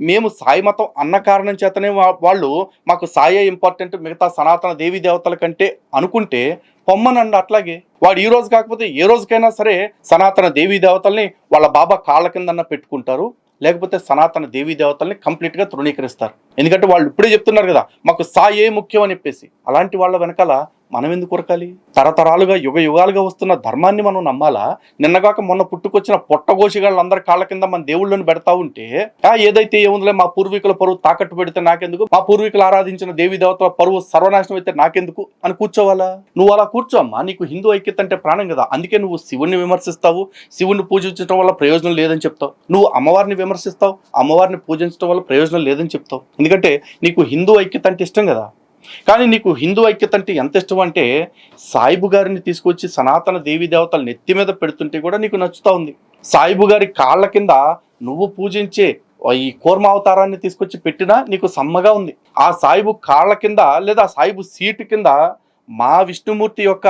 [SPEAKER 2] మేము సాయి మతం అన్న కారణం చేతనే వాళ్ళు మాకు సాయే ఇంపార్టెంట్, మిగతా సనాతన దేవీ దేవతల కంటే అనుకుంటే పొమ్మనండి. అట్లాగే వాడు ఈ రోజు కాకపోతే ఏ రోజుకైనా సరే సనాతన దేవీ దేవతల్ని వాళ్ళ బాబా కాళ్ళ కిందన్నా పెట్టుకుంటారు, లేకపోతే సనాతన దేవీ దేవతల్ని కంప్లీట్గా తృణీకరిస్తారు. ఎందుకంటే వాళ్ళు ఇప్పుడే చెప్తున్నారు కదా, మాకు సాయే ముఖ్యం అని చెప్పేసి. అలాంటి వాళ్ళ వెనకాల మనం ఎందుకు కొరకాలి? తరతరాలుగా యుగాలుగా వస్తున్న ధర్మాన్ని మనం నమ్మాలా? నిన్నగాక మొన్న పుట్టుకొచ్చిన పొట్టగోషిగాళ్ళందరి కాళ్ళ కింద మన దేవుళ్ళని పెడతా ఉంటే ఏదైతే ఏముందిలే, మా పూర్వీకుల పరువు తాకట్టు పెడితే నాకెందుకు, మా పూర్వీకులు ఆరాధించిన దేవీ దేవతల పరువు సర్వనాశనం అయితే నాకెందుకు అని కూర్చోవాలా? నువ్వు అలా కూర్చోమ్మా, నీకు హిందూ ఐక్యత అంటే ప్రాణం కదా. అందుకే నువ్వు శివుణ్ణి విమర్శిస్తావు, శివుణ్ణి పూజించడం వల్ల ప్రయోజనం లేదని చెప్తావు. నువ్వు అమ్మవారిని విమర్శిస్తావు, అమ్మవారిని పూజించడం వల్ల ప్రయోజనం లేదని చెప్తావు. ఎందుకంటే నీకు హిందూ ఐక్యత అంటే ఇష్టం కదా. కానీ నీకు హిందూ ఐక్యత అంటే ఎంత ఇష్టం అంటే, సాయిబు గారిని తీసుకొచ్చి సనాతన దేవీ దేవతలు నెత్తి మీద పెడుతుంటే కూడా నీకు నచ్చుతా ఉంది. సాయిబు గారి కాళ్ళ కింద నువ్వు పూజించే ఈ కూర్మ అవతారాన్ని తీసుకొచ్చి పెట్టినా నీకు సమ్మగా ఉంది. ఆ సాయిబు కాళ్ళ కింద లేదా సాయిబు సీటు కింద మా విష్ణుమూర్తి యొక్క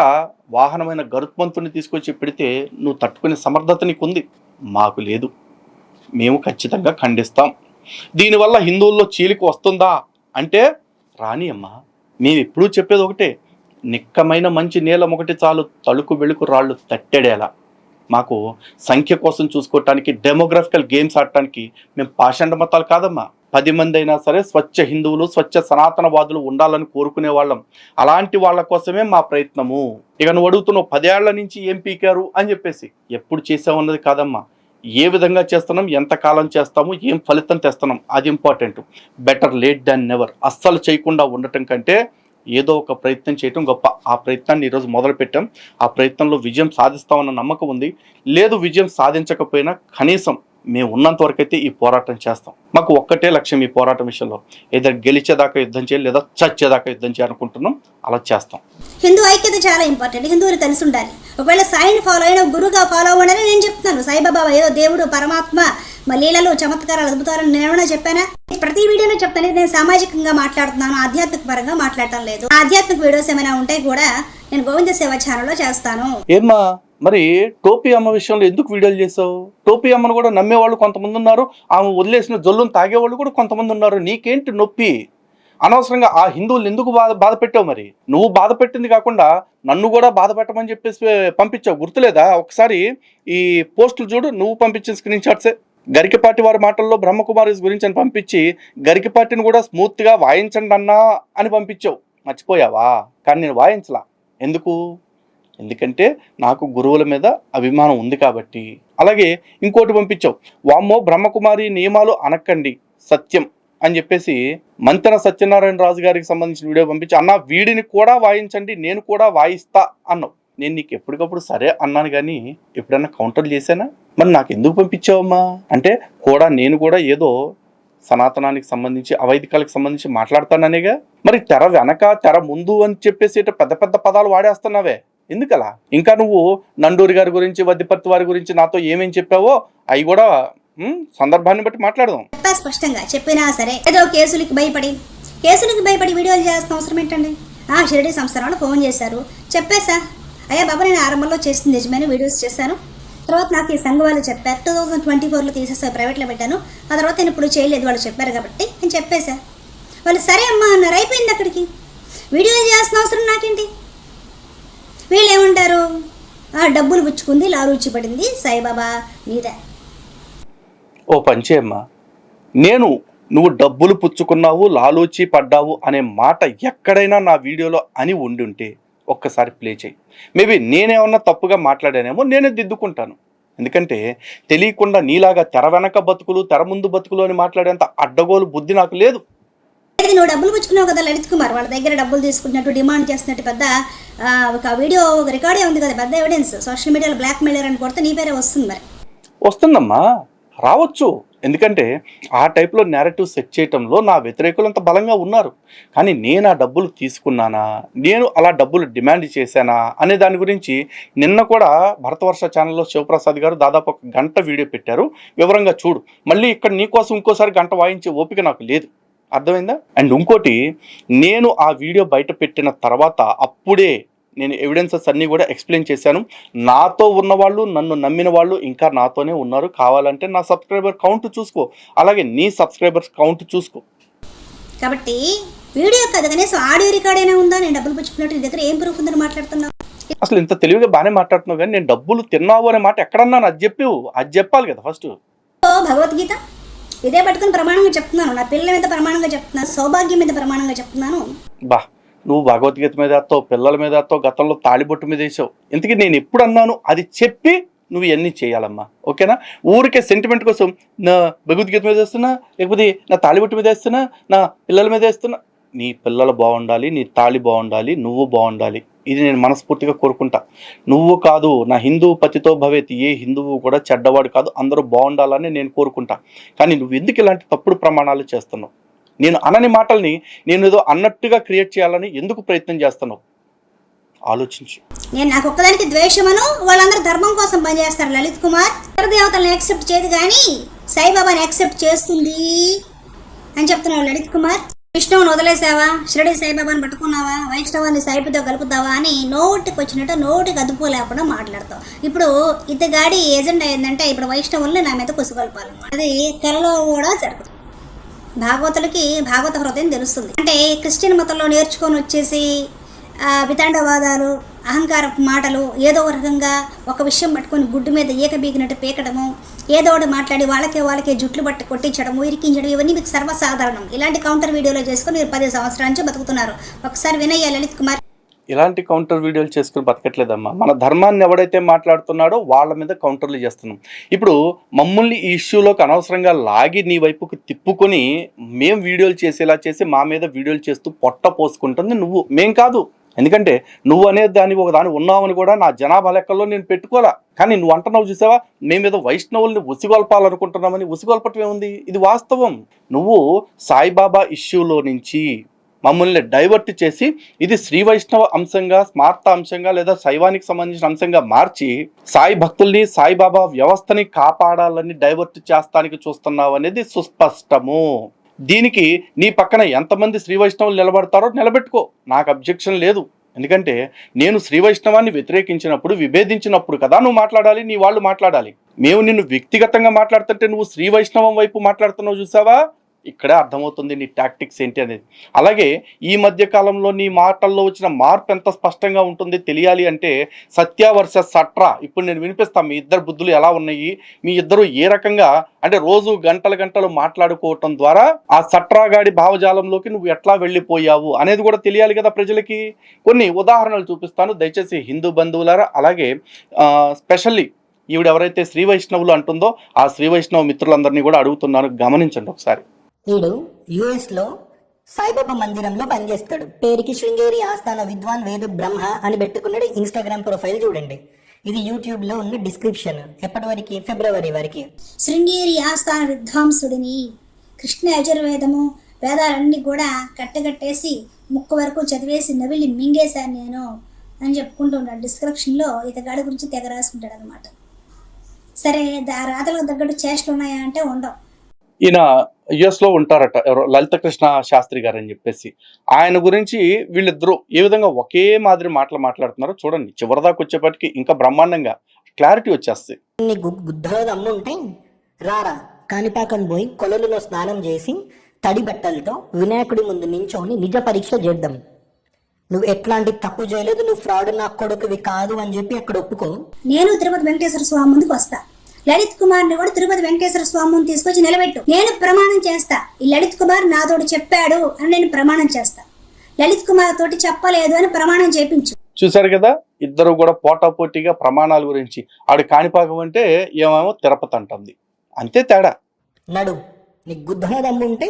[SPEAKER 2] వాహనమైన గరుత్మంతుని తీసుకొచ్చి పెడితే నువ్వు తట్టుకునే సమర్థత నీకుంది, మాకు లేదు. మేము ఖచ్చితంగా ఖండిస్తాం. దీనివల్ల హిందువుల్లో చీలిక వస్తుందా అంటే రాని అమ్మా. మేము ఎప్పుడూ చెప్పేది ఒకటే, నిక్కమైన మంచి నీలం ఒకటి చాలు, తలుకు వెలుకు రాళ్ళు తట్టెడేలా. మాకు సంఖ్య కోసం చూసుకోవటానికి, డెమోగ్రఫికల్ గేమ్స్ ఆడటానికి మేము పాషండ మతాలు కాదమ్మా. 10 మంది అయినా సరే స్వచ్ఛ హిందువులు, స్వచ్ఛ సనాతనవాదులు ఉండాలని కోరుకునే వాళ్ళం. అలాంటి వాళ్ళ కోసమే మా ప్రయత్నము. ఇక నువ్వు అడుగుతున్నావు 10 ఏళ్ల నుంచి ఏం పీకారు అని చెప్పేసి. ఎప్పుడు చేసామన్నది కాదమ్మా, ఏ విధంగా చేస్తున్నాం, ఎంతకాలం చేస్తాము, ఏం ఫలితం తెస్తున్నాం, అది important. Better late than never. అస్సలు చేయకుండా ఉండటం కంటే ఏదో ఒక ప్రయత్నం చేయటం గొప్ప. ఆ ప్రయత్నాన్ని ఈరోజు మొదలు పెట్టాం. ఆ ప్రయత్నంలో విజయం సాధిస్తామన్న నమ్మకం ఉంది. లేదు విజయం సాధించకపోయినా కనీసం మేము ఉన్నంత వరకు అయితే ఈ పోరాటం చేస్తాం. మాకు ఒక్కటే లక్ష్యం ఈ పోరాటం విషయంలో, ఏదో గెలిచేదాకా యుద్ధం చేయాలి లేదా చచ్చేదాకా యుద్ధం చేయాలనుకుంటున్నాం. అలా చేస్తాం.
[SPEAKER 1] హిందూ ఐక్యత చాలా ఇంపార్టెంట్. హిందువులు కలిసి ఉండాలి. ఒకవేళ సాయిని ఫాలో అయిన గురువుగా ఫాలో అవ్వాలని నేను చెప్తున్నాను. సాయిబాబా ఏదో దేవుడు, పరమాత్మ, లీలలు, చమత్కారాలు, అద్భుతాలను నేనేమైనా చెప్పానా? ప్రతి వీడియోలో చెప్తాను. నేను సామాజికంగా మాట్లాడుతున్నాను, ఆధ్యాత్మిక పరంగా మాట్లాడటం లేదు. ఆధ్యాత్మిక వీడియోస్ ఏమైనా ఉంటే కూడా నేను గోవింద సేవ ఛానల్లో చేస్తాను.
[SPEAKER 2] ఏమ్మా మరి టోపీ అమ్మ విషయంలో ఎందుకు వీడియోలు చేసావు? టోపీ అమ్మను కూడా నమ్మేవాళ్ళు కొంతమంది ఉన్నారు, ఆమె వదిలేసిన జొల్లును తాగేవాళ్ళు కూడా కొంతమంది ఉన్నారు. నీకేంటి నొప్పి? అనవసరంగా ఆ హిందువులు ఎందుకు బాధ పెట్టావు? మరి నువ్వు బాధ పెట్టింది కాకుండా నన్ను కూడా బాధ పెట్టమని చెప్పేసి పంపించావు, గుర్తులేదా? ఒకసారి ఈ పోస్టులు చూడు, నువ్వు పంపించిన స్క్రీన్ షాట్సే. గరికపాటి వారి మాటల్లో బ్రహ్మకుమారి గురించి అని పంపించి గరికపాటిని కూడా స్మూత్గా వాయించండి అన్నా అని పంపించావు. మర్చిపోయావా? కానీ నేను వాయించలా. ఎందుకంటే నాకు గురువుల మీద అభిమానం ఉంది కాబట్టి. అలాగే ఇంకోటి పంపించావు, వామ్మో బ్రహ్మకుమారి నియమాలు అనక్కండి, సత్యం అని చెప్పేసి మంతెన సత్యనారాయణ రాజు గారికి సంబంధించిన వీడియో పంపించి, అన్న వీడిని కూడా వాయించండి, నేను కూడా వాయిస్తా అన్నావు. నేను నీకు ఎప్పటికప్పుడు సరే అన్నాను కానీ ఎప్పుడన్నా కౌంటర్ చేశానా? మరి నాకు ఎందుకు పంపించావమ్మా అంటే కూడా నేను కూడా ఏదో సనాతనానికి సంబంధించి, అవైదికాలకు సంబంధించి మాట్లాడతాననేగా. మరి తెర వెనక తెర ముందు అని చెప్పేసి పెద్ద పెద్ద పదాలు వాడేస్తున్నావే, ఎందుకలా? ఇంకా నువ్వు నండూరి గారి గురించి, వద్దిపర్తి వారి గురించి నాతో ఏమేం చెప్పావో అవి కూడా సందర్భాన్ని బట్టి మాట్లాడదాం.
[SPEAKER 1] స్పష్టంగా చెప్పినా సరే ఏదో కేసులకి భయపడి వీడియోలు చేయాల్సిన అవసరం ఏంటండి? షిరిడి సంస్థలు ఫోన్ చేశారు, చెప్పేసా అయ్యా బాబా నేను ఆరంభంలో చేసింది నిజమైన వీడియోస్ చేశాను, తర్వాత నాకు ఈ సంఘ వాళ్ళు చెప్పారు 2024లో తీసేసా, ప్రైవేట్లో పెట్టాను, ఆ తర్వాత నేను ఇప్పుడు చేయలేదు, వాళ్ళు చెప్పారు కాబట్టి నేను చెప్పేసా. వాళ్ళు సరే అమ్మా అన్నారు, అయిపోయింది. అక్కడికి వీడియోలు చేయాల్సిన అవసరం నాకేంటి? వీళ్ళు ఏమంటారు, డబ్బులు పుచ్చుకుంది, లాలూచి పడింది సాయిబాబా మీద.
[SPEAKER 2] ఓ పంచేమ్మా, నువ్వు డబ్బులు పుచ్చుకున్నావు, లాలూచి పడ్డావు అనే మాట ఎక్కడైనా నా వీడియోలో అని ఉండుంటే ఒక్కసారి ప్లే చేయి. మేబీ నేనేమన్నా తప్పుగా మాట్లాడానేమో, నేనే దిద్దుకుంటాను. ఎందుకంటే తెలియకుండా నీలాగా తెర వెనక బతుకులు, తెర ముందు బతుకులు అని మాట్లాడేంత అడ్డగోలు బుద్ధి నాకు లేదు.
[SPEAKER 1] నువ్వు డబ్బులు పుచ్చుకున్నావు కదా లలిత్ కుమార్, వాళ్ళ దగ్గర డబ్బులు తీసుకున్నట్టు డిమాండ్ చేస్తున్నట్టు పెద్ద ఒక వీడియో రికార్డే ఉంది కదా, పెద్ద ఎవిడెన్స్. సోషల్ మీడియాలో బ్లాక్ మెయిలర్ అని కొడితే నీ పేరే వస్తుంది. మరి వస్తుందమ్మా,
[SPEAKER 2] రావచ్చు. ఎందుకంటే ఆ టైప్లో నేరేటివ్ సెట్ చేయటంలో నా వ్యతిరేకులు అంత బలంగా ఉన్నారు. కానీ నేను ఆ డబ్బులు తీసుకున్నానా, నేను అలా డబ్బులు డిమాండ్ చేశానా అనే దాని గురించి నిన్న కూడా భరతవర్ష ఛానల్లో శివప్రసాద్ గారు దాదాపు 1 గంట వీడియో పెట్టారు, వివరంగా చూడు. మళ్ళీ ఇక్కడ నీకోసం ఇంకోసారి గంట వాయించే ఓపిక నాకు లేదు, అర్థమైందా? అండ్ ఇంకోటి, నేను ఆ వీడియో బయట పెట్టిన తర్వాత అప్పుడే నేను ఎవిడెన్సెస్ అన్నీ కూడా ఎక్స్ప్లెయిన్ చేశాను. నాతో ఉన్నవాళ్ళు, నన్ను నమ్మిన వాళ్ళు ఇంకా నాతోనే ఉన్నారు. కావాలంటే నా సబ్స్క్రైబర్ కౌంట్ చూసుకో, అలాగే నీ సబ్స్క్రైబర్స్ కౌంట్ చూసుకో.
[SPEAKER 1] కాబట్టి వీడియో కదా, కనీసం ఆడియో రికార్డ్ అయినా ఉందా? నేను డబ్బులు పుచ్చుకున్నట్టు నీ దగ్గర ఏం ప్రూఫ్ ఉందని మాట్లాడుతున్నావు?
[SPEAKER 2] అసలు ఇంత తెలివిగా బాగానే మాట్లాడుతున్నావు, కానీ నేను డబ్బులు తిన్నావు అనే మాట ఎక్కడన్నాను? అది చెప్పాలి కదా ఫస్ట్.
[SPEAKER 1] భగవద్గీత ఇదే పట్టుకుని ప్రమాణంగా చెప్తున్నాను, నా పిల్లల మీద ప్రమాణంగా చెప్తున్నాను, సౌభాగ్యం మీద ప్రమాణంగా చెప్తున్నాను.
[SPEAKER 2] నువ్వు భగవద్గీత మీద వేస్తావు, పిల్లల మీద వేస్తావు, గతంలో తాళిబొట్టు మీద వేసావు. ఇంతకీ నేను ఎప్పుడు అన్నాను? అది చెప్పి నువ్వు ఇవన్నీ చేయాలమ్మా, ఓకేనా? ఊరికే సెంటిమెంట్ కోసం నా భగవద్గీత మీద వేస్తున్నా, లేకపోతే నా తాళిబొట్టు మీద వేస్తున్నా, నా పిల్లల మీద వేస్తున్నా. నీ పిల్లలు బాగుండాలి, నీ తాళి బాగుండాలి, నువ్వు బాగుండాలి, ఇది నేను మనస్ఫూర్తిగా కోరుకుంటా. నువ్వు కాదు, నా హిందూ పతితో భవేత్, ఏ హిందువు కూడా చెడ్డవాడు కాదు, అందరూ బాగుండాలని నేను కోరుకుంటా. కానీ నువ్వు ఎందుకు ఇలాంటి తప్పుడు ప్రమాణాలు చేస్తున్నావు? నేను అనని మాటల్ని నేను ఏదో అన్నట్టుగా క్రియేట్ చేయాలని ఎందుకు ప్రయత్నం చేస్తున్నావు? ఆలోచించు.
[SPEAKER 1] నేను నాకు ఒక్కదానికి ద్వేషమను, వాళ్ళందరూ ధర్మం కోసం పనిచేస్తారు. లలిత్ కుమార్ దేవతలను యాక్సెప్ట్ చేయదు కానీ సాయిబాబాని యాక్సెప్ట్ చేస్తుంది అని చెప్తున్నావు. లలిత్ కుమార్, విష్ణువుని వదిలేసావా, షిరిడి సాయిబాబాని పట్టుకున్నావా, వైష్ణవాన్ని సాయిపుతో కలుపుతావా అని నోటికి వచ్చినట్టు నోటికి అదుపు లేకుండా మాట్లాడతావు. ఇప్పుడు ఇతగాడి ఏజెండా ఏంటంటే ఇప్పుడు వైష్ణవుల్ని నా మీద కుసుగొల్పాలన్నమాట. అది కలలో కూడా జరుగుతుంది. భాగవతులకి భాగవత హృదయం తెలుస్తుంది. అంటే క్రిస్టియన్ మతంలో నేర్చుకొని వచ్చేసి వితండవాదాలు, అహంకారపు మాటలు, ఏదో ఒక రకంగా ఒక విషయం పట్టుకొని గుడ్డు మీద ఈక బీగినట్టు పీకడము, ఏదో ఒకటి మాట్లాడి వాళ్ళకే జుట్లు బట్టి కొట్టించడము, ఇరికించడం, ఇవన్నీ మీకు సర్వసాధారణం. ఇలాంటి కౌంటర్ వీడియోలో చేసుకొని మీరు 10 సంవత్సరాల నుంచి బతుకుతున్నారు. ఒకసారి వినయ్య లలిత్ కుమార్.
[SPEAKER 2] ఇలాంటి కౌంటర్ వీడియోలు చేసుకుని బతకట్లేదమ్మా. మన ధర్మాన్ని ఎవడైతే మాట్లాడుతున్నాడో వాళ్ళ మీద కౌంటర్లు చేస్తున్నాం. ఇప్పుడు మమ్మల్ని ఈ ఇష్యూలోకి అనవసరంగా లాగి నీ వైపుకి తిప్పుకొని మేము వీడియోలు చేసేలా చేసి మా మీద వీడియోలు చేస్తూ పొట్ట పోసుకుంటుంది నువ్వు, మేం కాదు. ఎందుకంటే నువ్వు అనే దాన్ని ఒక దాన్ని ఉన్నావని కూడా నా జనాభా లెక్కల్లో నేను పెట్టుకోవాలా. కానీ నువ్వు అంటున్నావు చూసావా, మేమేదో వైష్ణవుల్ని ఉసిగొల్పాలనుకుంటున్నామని. ఉసిగొల్పటం ఏముంది, ఇది వాస్తవం. నువ్వు సాయిబాబా ఇష్యూలో నుంచి మమ్మల్ని డైవర్ట్ చేసి ఇది శ్రీ వైష్ణవ అంశంగా, స్మార్త అంశంగా లేదా శైవానికి సంబంధించిన అంశంగా మార్చి సాయి భక్తుల్ని, సాయిబాబా వ్యవస్థని కాపాడాలని డైవర్ట్ చేస్తానికి చూస్తున్నావు అనేది సుస్పష్టము. దీనికి నీ పక్కన ఎంతమంది శ్రీ వైష్ణవులు నిలబడతారో నిలబెట్టుకో, నాకు అబ్జెక్షన్ లేదు. ఎందుకంటే నేను శ్రీ వైష్ణవాన్ని వ్యతిరేకించినప్పుడు, విభేదించినప్పుడు కదా నువ్వు మాట్లాడాలి, నీ వాళ్ళు మాట్లాడాలి. మేము నిన్ను వ్యక్తిగతంగా మాట్లాడుతుంటే నువ్వు శ్రీ వైష్ణవం వైపు మాట్లాడుతున్నావు చూసావా, ఇక్కడే అర్థమవుతుంది నీ టాక్టిక్స్ ఏంటి అనేది. అలాగే ఈ మధ్య కాలంలో నీ మాటల్లో వచ్చిన మార్పు ఎంత స్పష్టంగా ఉంటుంది తెలియాలి అంటే సత్య వర్సెస్ సట్రా ఇప్పుడు నేను వినిపిస్తాను. మీ ఇద్దరు బుద్ధులు ఎలా ఉన్నాయి, మీ ఇద్దరు ఏ రకంగా అంటే రోజు గంటలు మాట్లాడుకోవటం ద్వారా ఆ సట్రాగాడి భావజాలంలోకి నువ్వు ఎట్లా వెళ్ళిపోయావు అనేది కూడా తెలియాలి కదా ప్రజలకి. కొన్ని ఉదాహరణలు చూపిస్తాను, దయచేసి హిందూ బంధువులారా. అలాగే స్పెషల్లీ ఈవిడెవరైతే శ్రీ వైష్ణవులు అంటుందో ఆ శ్రీ వైష్ణవ మిత్రులందరినీ కూడా అడుగుతున్నాను, గమనించండి ఒకసారి.
[SPEAKER 4] వీడు యుఎస్ లో సాయిబాబా మందిరంలో పనిచేస్తాడు. పేరుకి శృంగేరి ఆస్థాన విద్వాన్ వేద బ్రహ్మ అని పెట్టుకున్నాడు. ఇన్స్టాగ్రామ్ ప్రొఫైల్ చూడండి, ఇది యూట్యూబ్ లో ఉన్న డిస్క్రిప్షన్. ఎప్పటి వరకు? ఫిబ్రవరి వరకు.
[SPEAKER 1] శృంగేరి ఆస్థాన విద్వాంసుడిని, కృష్ణ యజుర్వేదము వేదాలన్నీ కూడా కట్టగట్టేసి ముక్కు వరకు చదివేసి నవిలి మింగేశాను నేను అని చెప్పుకుంటూ ఉన్నాడు. డిస్క్రిప్షన్లో ఇతగాడి గురించి తెగ రాసుకుంటాడు అనమాట. సరే, రాతలకు తగ్గట్టు చేష్టలు ఉన్నాయా అంటే ఉండవు.
[SPEAKER 2] ఈయన యుఎస్లో ఉంటారట, లలిత కృష్ణ శాస్త్రి గారు అని చెప్పేసి. ఆయన గురించి వీళ్ళిద్దరూ ఏ విధంగా ఒకే మాదిరి మాటలు మాట్లాడుతున్నారో చూడండి. చివరిదాకా వచ్చేప్పటికి ఇంకా బ్రహ్మాండంగా క్లారిటీ వచ్చేస్తుంది.
[SPEAKER 4] అమ్ముంటే రారా కాణిపాకం పోయి కొలలులో స్నానం చేసి తడి బట్టలతో వినాయకుడి ముందు నించోని నిజ పరీక్ష చేద్దాం. నువ్వు ఎట్లాంటి తప్పు చేయలేదు, నువ్వు ఫ్రాడ్ నా కొడుకువి కాదు అని చెప్పి అక్కడ ఒప్పుకో.
[SPEAKER 1] నేను తిరుపతి వెంకటేశ్వర స్వామి ముందుకు వస్తా. లలిత్ కుమార్ ని కూడా తిరుపతి వెంకటేశ్వర స్వామిని తీసుకొచ్చి నిలబెట్టు. నేను ప్రమాణం చేస్తా, ఈ లలిత్ కుమార్ నాతోటి చెప్పాడు అని నేను ప్రమాణం చేస్తా. లలిత్ కుమార్ తోటి చెప్పలేదు అని ప్రమాణం చేపించు.
[SPEAKER 2] చూసారు కదా, ఇద్దరు కూడా పోటాపోటీగా ప్రమాణాల గురించి. ఆడు కాణిపాకం అంటే ఏమేమో తిరుపతి అంటుంది, అంతే తేడా.
[SPEAKER 4] నడు, నీకు గుద్దన దమ్ము ఉంటే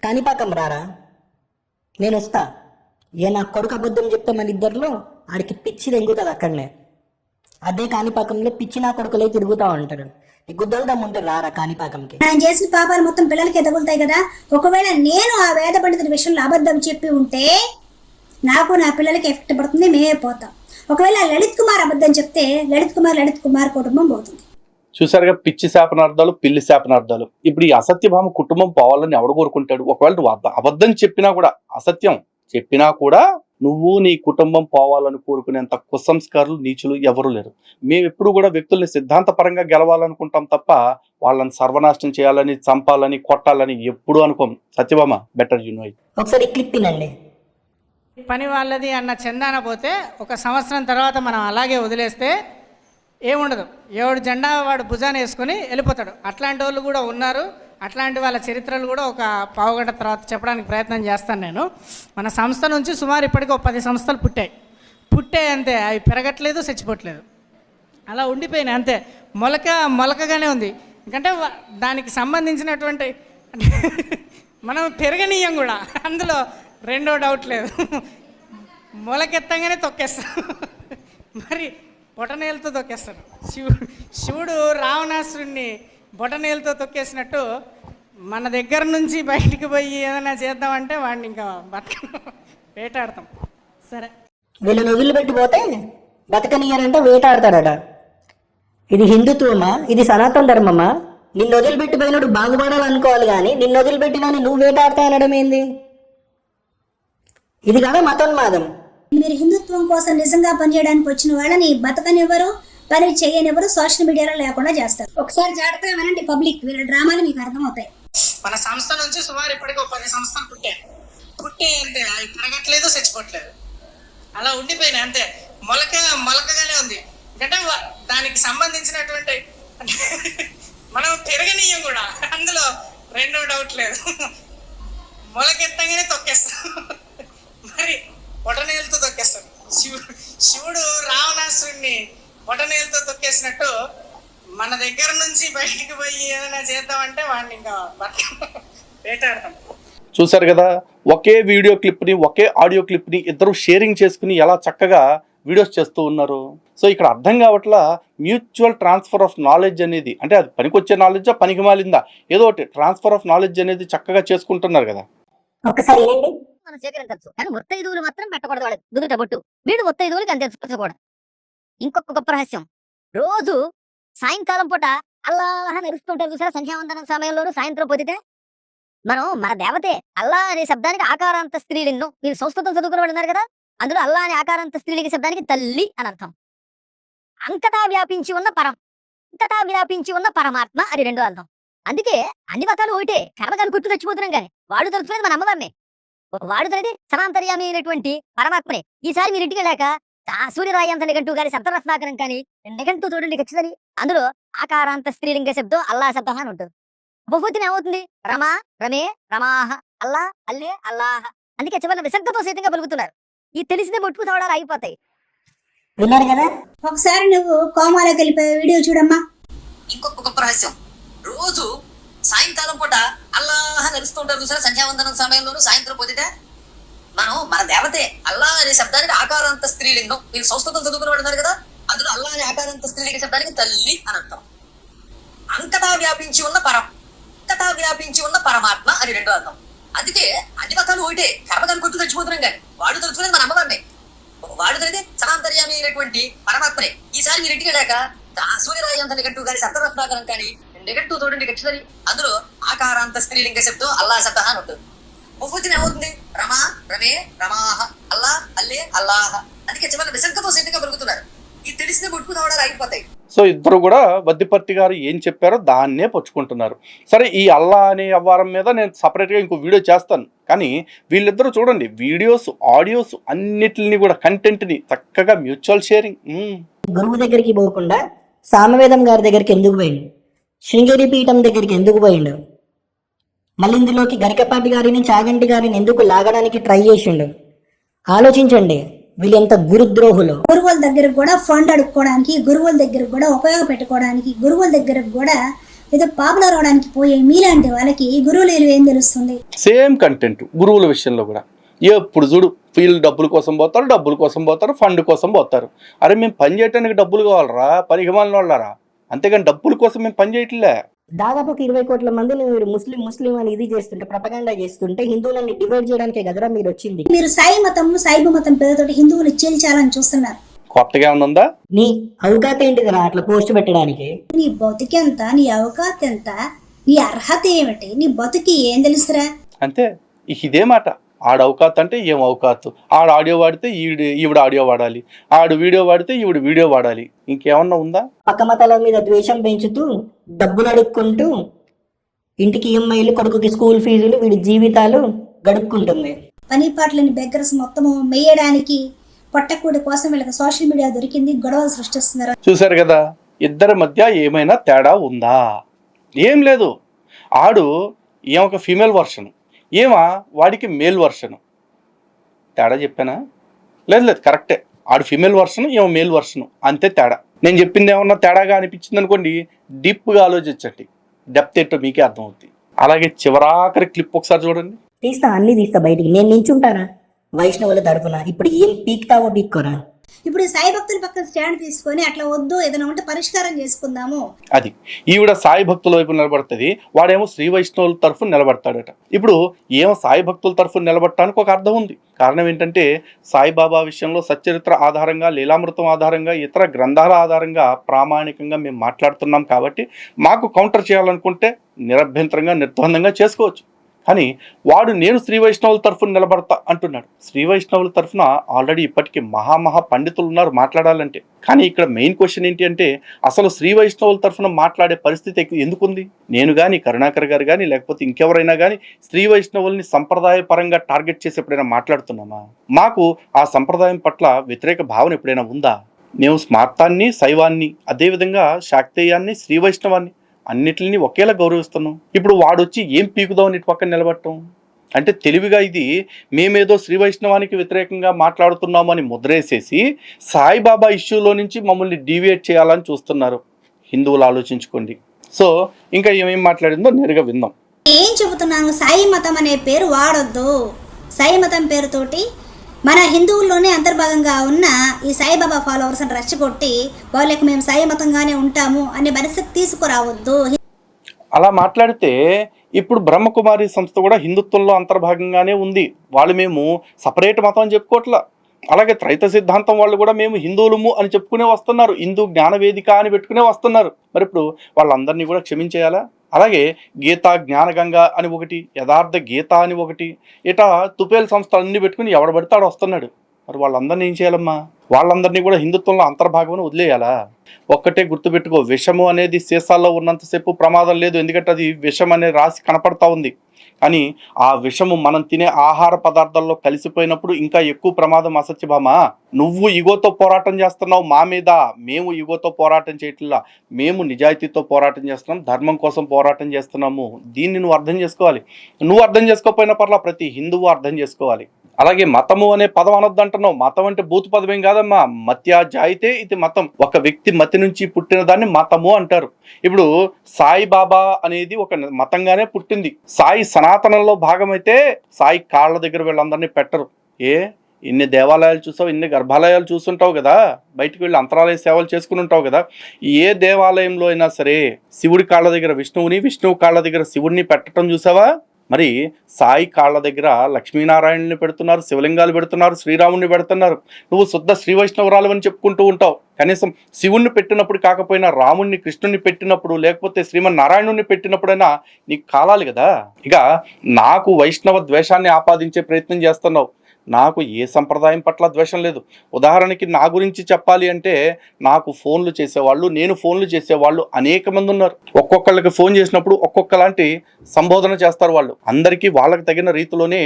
[SPEAKER 4] కాణిపాకం రారా, నేను వస్తా. ఏ నా కొడుకు అబద్ధం చెప్తే మన ఇద్దరిలో ఆడికి పిచ్చి తెంగుతుంది అక్కడనే. అదే కాణిపాకంలో పిచ్చి నా కొడుకులే తిరుగుతా ఉంటాడు. నీ గుద్దలు దమ్ముంటే రారా కాణిపాకంకి.
[SPEAKER 1] ఆయన చేసిన పాపాలు మొత్తం పిల్లలకి తగులుతాయి కదా. ఒకవేళ నేను ఆ వేద పండితుడి విషయంలో అబద్ధం చెప్పి ఉంటే నాకు నా పిల్లలకి ఎఫెక్ట్ పడుతుంది, మేమే పోతాం. ఒకవేళ లలిత్ కుమార్ అబద్ధం చెప్తే లలిత్ కుమార్ కుటుంబం పోతుంది.
[SPEAKER 2] చూసారుగా, పిచ్చి శాపనార్థాలు, పిల్లి శాపనార్థాలు. ఇప్పుడు ఈ అసత్యభామ కుటుంబం పోవాలని ఎవడు కోరుకుంటాడు? ఒకవేళ నువ్వు అబద్ధం చెప్పినా కూడా, అసత్యం చెప్పినా కూడా నువ్వు నీ కుటుంబం పోవాలని కోరుకునేంత కుసంస్కారులు, నీచులు ఎవరు లేరు. మేము ఎప్పుడు కూడా వ్యక్తుల్ని సిద్ధాంతపరంగా గెలవాలనుకుంటాం తప్ప వాళ్ళని సర్వనాశనం చేయాలని, చంపాలని, కొట్టాలని ఎప్పుడు అనుకోం. Satyabhama, better you know it.
[SPEAKER 4] ఒకసారి క్లిప్ వినండి.
[SPEAKER 5] పని వాళ్ళది అన్న చందాన పోతే 1 సంవత్సరం తర్వాత మనం అలాగే వదిలేస్తే ఏముండదు. ఎవడు జెండా వాడు భుజాన్ని వేసుకొని వెళ్ళిపోతాడు. అట్లాంటి వాళ్ళు కూడా ఉన్నారు. అట్లాంటి వాళ్ళ చరిత్రలు కూడా ఒక పావుగంట తర్వాత చెప్పడానికి ప్రయత్నం చేస్తాను నేను. మన సంస్థ నుంచి సుమారు ఇప్పటికీ 10 సంస్థలు పుట్టాయి అంతే. అవి పెరగట్లేదు, చచ్చిపోవట్లేదు, అలా ఉండిపోయినాయి అంతే. మొలకగానే ఉంది. ఎందుకంటే దానికి సంబంధించినటువంటి మనం పెరగనీయం కూడా, అందులో రెండో డౌట్ లేదు. మొలకెత్తంగానే తొక్కేస్తాం, మరి బొటనేలతో తొక్కేస్తాడు. శివుడు రావణాసురుణ్ణి బొటనేలతో తొక్కేసినట్టు మన దగ్గర నుంచి బయటికి పోయి ఏదైనా చేద్దామంటే వాడిని ఇంకా వేటాడతాం. సరే,
[SPEAKER 4] వీళ్ళని వదిలిపెట్టిపోతే బతకనియరంటే వేటాడతాడట. ఇది హిందుత్వమా? ఇది సనాతన ధర్మమా? నిన్ను వదిలిపెట్టిపోయినాడు బాగుపడాలనుకోవాలి కానీ నిన్ను వదిలిపెట్టినా నువ్వు వేటాడతా అనడం ఏంది? ఇది కదా మతోన్మాదం.
[SPEAKER 1] మీరు హిందుత్వం కోసం నిజంగా పనిచేయడానికి వచ్చిన వాళ్ళని బతకనివ్వరు, పని చేయనివ్వరు, సోషల్ మీడియాలో లేకుండా చేస్తారు. ఒకసారి జాగ్రత్తగా వినండి పబ్లిక్, వీళ్ళ డ్రామాలు మీకు అర్థమవుతాయి.
[SPEAKER 5] మన సంస్థ నుంచి సుమారు ఇప్పటికీ 10 సంస్థలు పుట్టాయి అంతే. అవి పెరగట్లేదు, చచ్చిపోవట్లేదు, అలా ఉండిపోయినాయి అంతే. మొలకగానే ఉంది. అంటే దానికి సంబంధించినటువంటి అంటే మనం తిరగనీయం కూడా, అందులో రెండో డౌట్ లేదు. మొలకెత్తగానే తొక్కేస్తాం, మరి బొటనేలతో తొక్కేస్తాం. శివుడు రావణాసురుణ్ణి బొటనేలతో తొక్కేసినట్టు మన దగ్గర నుంచి బయటికి పోయి ఏదైనా చేద్దామంటే వాడిని ఇంకా వేటాడతాం.
[SPEAKER 2] చూసారు కదా, ఒకే వీడియో క్లిప్ని ఒకే ఆడియో క్లిప్ని ఇద్దరు షేరింగ్ చేసుకుని ఎలా చక్కగా వీడియోస్ చేస్తూ ఉన్నారు. సో ఇక్కడ అర్థం కావట్లా మ్యూచువల్ ట్రాన్స్ఫర్ ఆఫ్ నాలెడ్జ్ అనేది, అంటే అది పనికొచ్చే నాలెడ్జా పనికి మాలిందా, ఏదో ఒకటి ట్రాన్స్ఫర్ ఆఫ్ నాలెడ్జ్ అనేది చక్కగా చేసుకుంటున్నారు కదా.
[SPEAKER 4] ఒకసారి వినండి.
[SPEAKER 6] మనం సేకరించవచ్చు, కానీ ముత్తైదువులు మాత్రం పెట్టకూడదు. వాడు దుదుట బొట్టు వీడు ముత్తైదువులకి అంతే కూడా. ఇంకొక గొప్ప రహస్యం, రోజు సాయంకాలం పూట అల్లాహ్ నడుస్తుంటారు చూసారా, సంధ్యావందనం సమయంలోనూ సాయంత్రం పొద్దుటే మనం మన దేవతే అల్లా అనే శబ్దానికి ఆకారాంత స్త్రీలింగం. మీరు సంస్కృతం చదువుకుని ఉన్నారు కదా, అందులో అల్లా అనే ఆకారాంత స్త్రీలింగ శబ్దానికి తల్లి అని అర్థం. అంతటా వ్యాపించి ఉన్న అంతటా వ్యాపించి ఉన్న పరమాత్మ అని రెండో అర్థం. అందుకే అన్ని మతాలు ఒకటే, కర్మగాని గుర్తు తెచ్చిపోతున్నాం కానీ వాడు తలుచుకునేది మన అమ్మవారిని, వాడు తనది సమాంతర్యామి అయినటువంటి పరమాత్మనే. ఈసారి మీరు ఇంటికి వెళ్ళాక సూర్యరాయాంత నిఘంటు గారి శబ్దరత్నాకరం కానీ నిఘంటు చూడండి ఖచ్చితంగా, అందులో ఆకారాంత స్త్రీలింగ శబ్దం అల్లా శబ్ద అని ఉంటుంది. బహువచనం ఏమవుతుంది, రమా రమే రమాహ, అల్లా అల్లే అల్లాహ. అందుకే చివరిన విసర్గతో సైతంగా పలుకుతున్నారు. ఈ తెలిసిన ముట్టుకు తవడాలు అయిపోతాయి.
[SPEAKER 4] విన్నారు కదా.
[SPEAKER 1] ఒకసారి నువ్వు కోమాలోకి వెళ్ళిపోయే వీడియో చూడమ్మా.
[SPEAKER 3] ఇంకొక గొప్ప రహస్యం, రోజు సాయంకాలం పూట అల్లాహ్ నడుస్తుంటారు చూసారా, సంధ్యావందనం సమయంలోనూ సాయంత్రం పొద్దుటే మనం మన దేవతే అల్లా అనే శబ్దానికి ఆకారాంత స్త్రీలింగం. మీరు సంస్కృతం చదువుకుని ఉన్నారు కదా, అందులో అల్లా అనే ఆకారాంత స్త్రీలింగ శబ్దానికి తల్లి అని అర్థం. అంతటా వ్యాపించి ఉన్న పరమాత్మ అని రెండో అర్థం. అందుకే అన్ని మతాలు ఒకటే, కర్మగాని గుర్తు తెచ్చిపోతున్నాం కానీ వాడు తలుచుకునేది మన అమ్మవారిని, వాడు తనది సమాంతర్యామి అయినటువంటి పరమాత్మనే. ఈసారి మీరు ఇంటికి వెళ్ళాక సూర్యరాయాంత నిఘంటు గారి శబ్దరత్నాకరం కానీ నిఘంటు చూడండి ఖచ్చితంగా, అందులో ఆకారాంత స్త్రీలింగ శబ్దం అల్లా శబ్ద అని ఉంటుంది. బహువచనం ఏమవుతుంది, రమా రమే రమాహ, అల్లా అల్లే అల్లాహ. అందుకే చివరిన విసర్గతో సైతంగా పలుకుతున్నారు. ఈ తెలిసిన ముట్టుకు తవడాలు అయిపోతాయి.
[SPEAKER 2] సో ఇద్దరు కూడా వద్దిపర్తి గారు ఏం చెప్పారో దాన్నే పరుచుకుంటున్నారు. సరే, ఈ అల్లా అనే వ్యవహారం మీద నేను సపరేట్గా ఇంకో వీడియో చేస్తాను, కానీ వీళ్ళిద్దరూ చూడండి వీడియోస్ ఆడియోస్ అన్నిటిని కూడా కంటెంట్ని చక్కగా మ్యూచువల్ షేరింగ్.
[SPEAKER 4] గురువు దగ్గరికి పోకుండా సామవేదం గారి దగ్గరికి ఎందుకు పోయిండు, శృంగేరి పీఠం దగ్గరికి ఎందుకు పోయిండు, మళ్ళీ ఇందులోకి గరికపాటి గారిని చాగంటి గారిని ఎందుకు లాగడానికి ట్రై చేసిండు. ఆలోచించండి, వీళ్ళు ఎంత గురుద్రోహులు.
[SPEAKER 1] గురువుల దగ్గరకు కూడా ఫండ్ అడుక్కోవడానికి, గురువుల దగ్గరకు కూడా ఉపయోగపెట్టుకోవడానికి, గురువుల దగ్గరకు కూడా ఏదో పాపులర్ అవడానికి పోయే మీలాంటి వాళ్ళకి గురువులు ఏం తెలుస్తుంది.
[SPEAKER 2] సేమ్ కంటెంట్ గురువుల విషయంలో కూడా ఎప్పుడు చూడు వీళ్ళు డబ్బుల కోసం పోతారు, ఫండ్ కోసం పోతారు. అరే మేము పని చేయడానికి డబ్బులు కావాలరా, పరిగమాలను వాళ్ళరా, అంతేగాని డబ్బుల కోసం మేము పని చేయట్లే.
[SPEAKER 4] దాదాపు 20 కోట్ల మందిని మీరు ముస్లిం అని ఇది చేస్తుంటే, ప్రపగండా చేస్తుంటే హిందువులని డివైడ్ చేయడానికే కదరా మీరు వచ్చింది.
[SPEAKER 1] మీరు సాయి మతం సాయిబు మతం పేరుతోటి హిందువులు చేల్చాలని చూస్తున్నారు.
[SPEAKER 2] కొత్తగా ఉందా?
[SPEAKER 4] నీ అవకాశం ఏంటిదిరా అట్లా పోస్ట్ పెట్టడానికి?
[SPEAKER 1] నీ బతుకెంత, నీ అవకాశం ఎంత, నీ అర్హత ఏమిటి, నీ బతుకి ఏం తెలుసురా?
[SPEAKER 2] అంతే. ఇదే మాట, ఆడ అవకాత్ అంటే ఏం అవకాత్, ఆడ ఆడియో వాడితే ఈవిడ ఆడియో వాడాలి, ఆడు వీడియో వాడితే ఈవిడ వీడియో వాడాలి, ఇంకేమన్నా ఉందా?
[SPEAKER 4] పక్క మతాల మీద ద్వేషం పెంచుతూ డబ్బులు అడుక్కుంటూ ఇంటికి ఈఎంఐలు, కొడుకుకి స్కూల్ ఫీజులు, వీడి జీవితాలు గడుపుకుంటుంది.
[SPEAKER 1] పని పాటలని బెగ్గర్స్ మొత్తము మేయడానికి పొట్టకూడి కోసం వీళ్ళకి సోషల్ మీడియా దొరికింది, గొడవలు సృష్టిస్తున్నారు.
[SPEAKER 2] చూసారు కదా, ఇద్దరి మధ్య ఏమైనా తేడా ఉందా? ఏం లేదు. ఆడు ఏమొక ఫీమేల్ వర్షన్, ఏమా వాడికి మేల్ వర్షన్. తేడా చెప్పానా? లేదు, కరెక్టే. ఆడు ఫీమేల్ వర్షన్, ఏమో మేల్ వర్షన్, అంతే తేడా. నేను చెప్పింది ఏమన్నా తేడాగా అనిపించింది అనుకోండి, డీప్గా ఆలోచించండి, డెప్త్ ఏంటో మీకే అర్థమవుతుంది. అలాగే చివరాఖరి క్లిప్ ఒకసారి చూడండి.
[SPEAKER 4] అన్ని తీస్తా బయటికి, నేను నించుంటారా వైష్ణవుల తరపున. ఇప్పుడు ఏం పీక్తావో పీక్కోరా.
[SPEAKER 1] ఇప్పుడు సాయి భక్తుల పక్కన స్టాండ్ తీసుకొని అట్లా వద్దు, ఏదైనా ఉంటే పరిష్కారం చేసుకుందాము.
[SPEAKER 2] అది ఈవిడ సాయి భక్తుల వైపు నిలబడుతుంది, వాడేమో శ్రీ వైష్ణవుల తరఫున నిలబడతాడట. ఇప్పుడు ఏమో సాయి భక్తుల తరఫున నిలబడటానికి ఒక అర్థం ఉంది. కారణం ఏంటంటే సాయిబాబా విషయంలో సచ్చరిత్ర ఆధారంగా, లీలామృతం ఆధారంగా, ఇతర గ్రంథాల ఆధారంగా ప్రామాణికంగా మేము మాట్లాడుతున్నాం కాబట్టి మాకు కౌంటర్ చేయాలనుకుంటే నిరభ్యంతరంగా నిర్ద్వందంగా చేసుకోవచ్చు. కానీ వాడు నేను శ్రీ వైష్ణవుల తరఫున నిలబడతా అంటున్నాడు. శ్రీ వైష్ణవుల తరఫున ఆల్రెడీ ఇప్పటికీ మహా పండితులు ఉన్నారు మాట్లాడాలంటే. కానీ ఇక్కడ మెయిన్ క్వశ్చన్ ఏంటి అంటే, అసలు శ్రీ వైష్ణవుల తరఫున మాట్లాడే పరిస్థితి ఎందుకుంది? నేను కానీ, కరుణాకర్ గారు కానీ, లేకపోతే ఇంకెవరైనా కానీ శ్రీ వైష్ణవుల్ని సంప్రదాయ పరంగా టార్గెట్ చేసి ఎప్పుడైనా మాట్లాడుతున్నామా? మాకు ఆ సంప్రదాయం పట్ల వ్యతిరేక భావన ఎప్పుడైనా ఉందా? మేము స్మార్తాన్ని, శైవాన్ని, అదేవిధంగా శాక్తేయాన్ని, శ్రీ వైష్ణవాన్ని అన్నిటిని ఒకేలా గౌరవిస్తున్నాం. ఇప్పుడు వాడొచ్చి ఏం పీకుదాం ఇటు పక్కన నిలబడటం అంటే తెలివిగా ఇది మేమేదో శ్రీ వైష్ణవానికి వ్యతిరేకంగా మాట్లాడుతున్నాము అని ముద్రేసేసి సాయిబాబా ఇష్యూలో నుంచి మమ్మల్ని డీవియేట్ చేయాలని చూస్తున్నారు. హిందువులు ఆలోచించుకోండి. సో ఇంకా ఏమేం మాట్లాడిందో నేరుగా విందాం.
[SPEAKER 1] ఏం చెబుతున్నాను, సాయి మతం అనే పేరు వాడొద్దు. సాయి మతం పేరుతోటి మన హిందువుల్లోనే అంతర్భాగంగా ఉన్న ఈ సాయిబాబా ఫాలోవర్స్ని రెచ్చగొట్టి వాళ్ళకి మేము సాయి మతంగానే ఉంటాము అనే పరిస్థితి తీసుకురావద్దు.
[SPEAKER 2] అలా మాట్లాడితే ఇప్పుడు బ్రహ్మకుమారి సంస్థ కూడా హిందుత్వంలో అంతర్భాగంగానే ఉంది. వాళ్ళు మేము సపరేట్ మతం అని చెప్పుకోవట్లా. అలాగే త్రైత సిద్ధాంతం వాళ్ళు కూడా మేము హిందువులము అని చెప్పుకునే వస్తున్నారు. హిందూ జ్ఞానవేదిక అని పెట్టుకునే వస్తున్నారు. మరి ఇప్పుడు వాళ్ళందరినీ కూడా క్షమించేయాలా? అలాగే గీత జ్ఞానగంగ అని ఒకటి, యథార్థ గీత అని ఒకటి, ఇటా తుపేల్ సంస్థలు అన్ని పెట్టుకుని ఎవడబడితాడు వస్తున్నాడు. మరి వాళ్ళందరినీ ఏం చేయాలమ్మా? వాళ్ళందరినీ కూడా హిందుత్వంలో అంతర్భాగమని వదిలేయాలా? ఒక్కటే గుర్తుపెట్టుకో, విషము అనేది సీసాల్లో ఉన్నంతసేపు ప్రమాదం లేదు. ఎందుకంటే అది విషం అనే రాసి కనపడతా ఉంది. కానీ ఆ విషము మనం తినే ఆహార పదార్థాల్లో కలిసిపోయినప్పుడు ఇంకా ఎక్కువ ప్రమాదం. అసత్యభామ, నువ్వు ఈగోతో పోరాటం చేస్తున్నావు మా మీద. మేము ఈగోతో పోరాటం చేయట్లా, మేము నిజాయితీతో పోరాటం చేస్తున్నాం, ధర్మం కోసం పోరాటం చేస్తున్నాము. దీన్ని నువ్వు అర్థం చేసుకోవాలి. నువ్వు అర్థం చేసుకోకపోయినా పర్లా, ప్రతి హిందువు అర్థం చేసుకోవాలి. అలాగే మతము అనే పదం అనొద్దు అంటున్నావు. మతం అంటే భూత పదమేం కాదమ్మా. మత్యా జాయితే ఇది మతం. ఒక వ్యక్తి మతి నుంచి పుట్టిన దాన్ని మతము అంటారు. ఇప్పుడు సాయిబాబా అనేది ఒక మతంగానే పుట్టింది. సాయి సనాతనంలో భాగమైతే సాయి కాళ్ళ దగ్గర వీళ్ళందరినీ పెట్టరు. ఇన్ని దేవాలయాలు చూసావు, ఇన్ని గర్భాలయాలు చూస్తుంటావు కదా, బయటికి వెళ్ళి అంతరాలయ సేవలు చేసుకుని ఉంటావు కదా. ఏ దేవాలయంలో అయినా సరే శివుడి కాళ్ళ దగ్గర విష్ణువుని, విష్ణువు కాళ్ళ దగ్గర శివుడిని పెట్టడం చూసావా? మరి సాయి కాళ్ళ దగ్గర లక్ష్మీనారాయణని పెడుతున్నారు, శివలింగాలు పెడుతున్నారు, శ్రీరాముడిని పెడుతున్నారు. నువ్వు శుద్ధ శ్రీ వైష్ణవరాలు అని చెప్పుకుంటూ ఉంటావు. కనీసం శివుణ్ణి పెట్టినప్పుడు కాకపోయినా రాముణ్ణి, కృష్ణుని పెట్టినప్పుడు, లేకపోతే శ్రీమన్నారాయణుని పెట్టినప్పుడైనా నీకు కాలాలి కదా. ఇక నాకు వైష్ణవ ద్వేషాన్ని ఆపాదించే ప్రయత్నం చేస్తున్నావు. నాకు ఏ సంప్రదాయం పట్ల ద్వేషం లేదు. ఉదాహరణకి నా గురించి చెప్పాలి అంటే, నాకు ఫోన్లు చేసేవాళ్ళు, నేను ఫోన్లు చేసేవాళ్ళు అనేక మంది ఉన్నారు. ఒక్కొక్కళ్ళకి ఫోన్ చేసినప్పుడు ఒక్కొక్కలాంటి సంబోధన చేస్తారు వాళ్ళు. అందరికీ వాళ్ళకి తగిన రీతిలోనే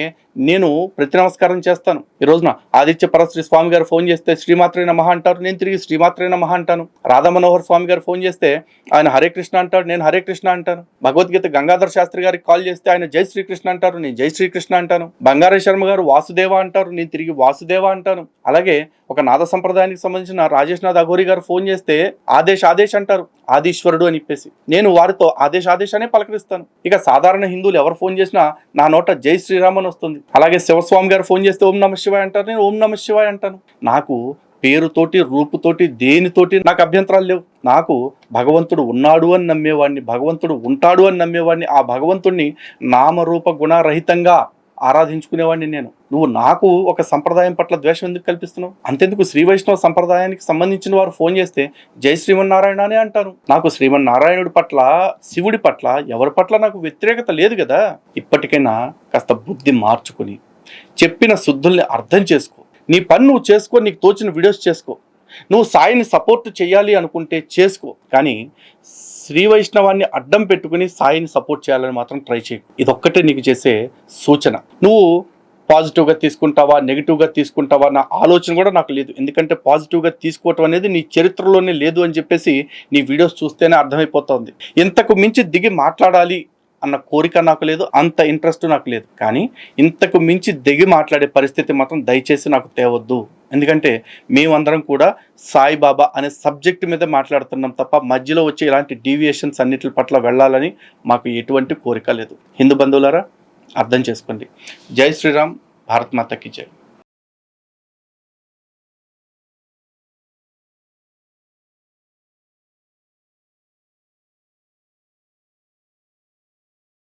[SPEAKER 2] నేను ప్రతి నమస్కారం చేస్తాను. ఈ రోజున ఆదిత్య పరశ్రీ స్వామి గారు ఫోన్ చేస్తే శ్రీమాత్రే నమః అంటారు, నేను తిరిగి శ్రీమాత్రే నమః అంటాను. రాధా మనోహర్ స్వామి గారు ఫోన్ చేస్తే ఆయన హరే కృష్ణ అంటాడు, నేను హరే కృష్ణ అంటాను. భగవద్గీత గంగాధర్ శాస్త్రి గారికి కాల్ చేస్తే ఆయన జై శ్రీకృష్ణ అంటారు, నేను జై శ్రీకృష్ణ అంటాను. బంగారే శర్మ గారు వాసుదేవ అంటారు, నేను తిరిగి వాసుదేవ అంటాను. అలాగే ఒక నాద సంప్రదాయానికి సంబంధించిన రాజేష్ నాథ్ అఘోరి గారు ఫోన్ చేస్తే ఆదేశ్ అంటారు, ఆదీశ్వరుడు అని చెప్పేసి. నేను వారితో ఆదేశ్ అనే పలకరిస్తాను. ఇక సాధారణ హిందువులు ఎవరు ఫోన్ చేసినా నా నోట జై శ్రీరామ్ అని వస్తుంది. అలాగే శివస్వామి గారు ఫోన్ చేస్తే ఓం నమ శివాయ అంటారు, నేను ఓం నమ శివాయ అంటాను. నాకు పేరుతోటి, రూపుతోటి, దేనితోటి నాకు అభ్యంతరాలు లేవు. నాకు భగవంతుడు ఉన్నాడు అని నమ్మేవాడిని, భగవంతుడు ఉంటాడు అని నమ్మేవాడిని. ఆ భగవంతుడిని నామరూప గుణరహితంగా ఆరాధించుకునేవాడిని నేను. నువ్వు నాకు ఒక సంప్రదాయం పట్ల ద్వేషం ఎందుకు కల్పిస్తున్నావు? అంతెందుకు శ్రీ వైష్ణవ సంప్రదాయానికి సంబంధించిన వారు ఫోన్ చేస్తే జై శ్రీమన్నారాయణ అనే అంటారు. నాకు శ్రీమన్నారాయణుడి పట్ల, శివుడి పట్ల, ఎవరి పట్ల నాకు వ్యతిరేకత లేదు కదా. ఇప్పటికైనా కాస్త బుద్ధి మార్చుకుని చెప్పిన శుద్ధుల్ని అర్థం చేసుకో. నీ పని నువ్వు చేసుకో, నీకు తోచిన వీడియోస్ చేసుకో. నువ్వు సాయిని సపోర్ట్ చేయాలి అనుకుంటే చేసుకో, కానీ శ్రీ వైష్ణవాన్ని అడ్డం పెట్టుకుని సాయిని సపోర్ట్ చేయాలని మాత్రం ట్రై చేయి. ఇదొక్కటే నీకు చేసే సూచన. నువ్వు పాజిటివ్గా తీసుకుంటావా, నెగిటివ్గా తీసుకుంటావా నా ఆలోచన కూడా నాకు లేదు. ఎందుకంటే పాజిటివ్గా తీసుకోవటం అనేది నీ చరిత్రలోనే లేదు అని చెప్పేసి నీ వీడియోస్ చూస్తేనే అర్థమైపోతుంది. ఇంతకు మించి దిగి మాట్లాడాలి అన్న కోరిక నాకు లేదు, అంత ఇంట్రెస్ట్ నాకు లేదు. కానీ ఇంతకు మించి దిగి మాట్లాడే పరిస్థితి మాత్రం దయచేసి నాకు తేవద్దు. ఎందుకంటే మేమందరం కూడా సాయిబాబా అనే సబ్జెక్ట్ మీద మాట్లాడుతున్నాం తప్ప మధ్యలో వచ్చే ఇలాంటి డీవియేషన్స్ అన్నిటి పట్ల వెళ్ళాలని మాకు ఎటువంటి కోరిక లేదు. హిందూ బంధువులారా అర్థం చేసుకోండి. జై శ్రీరామ్, భారత్ మాతకి జై.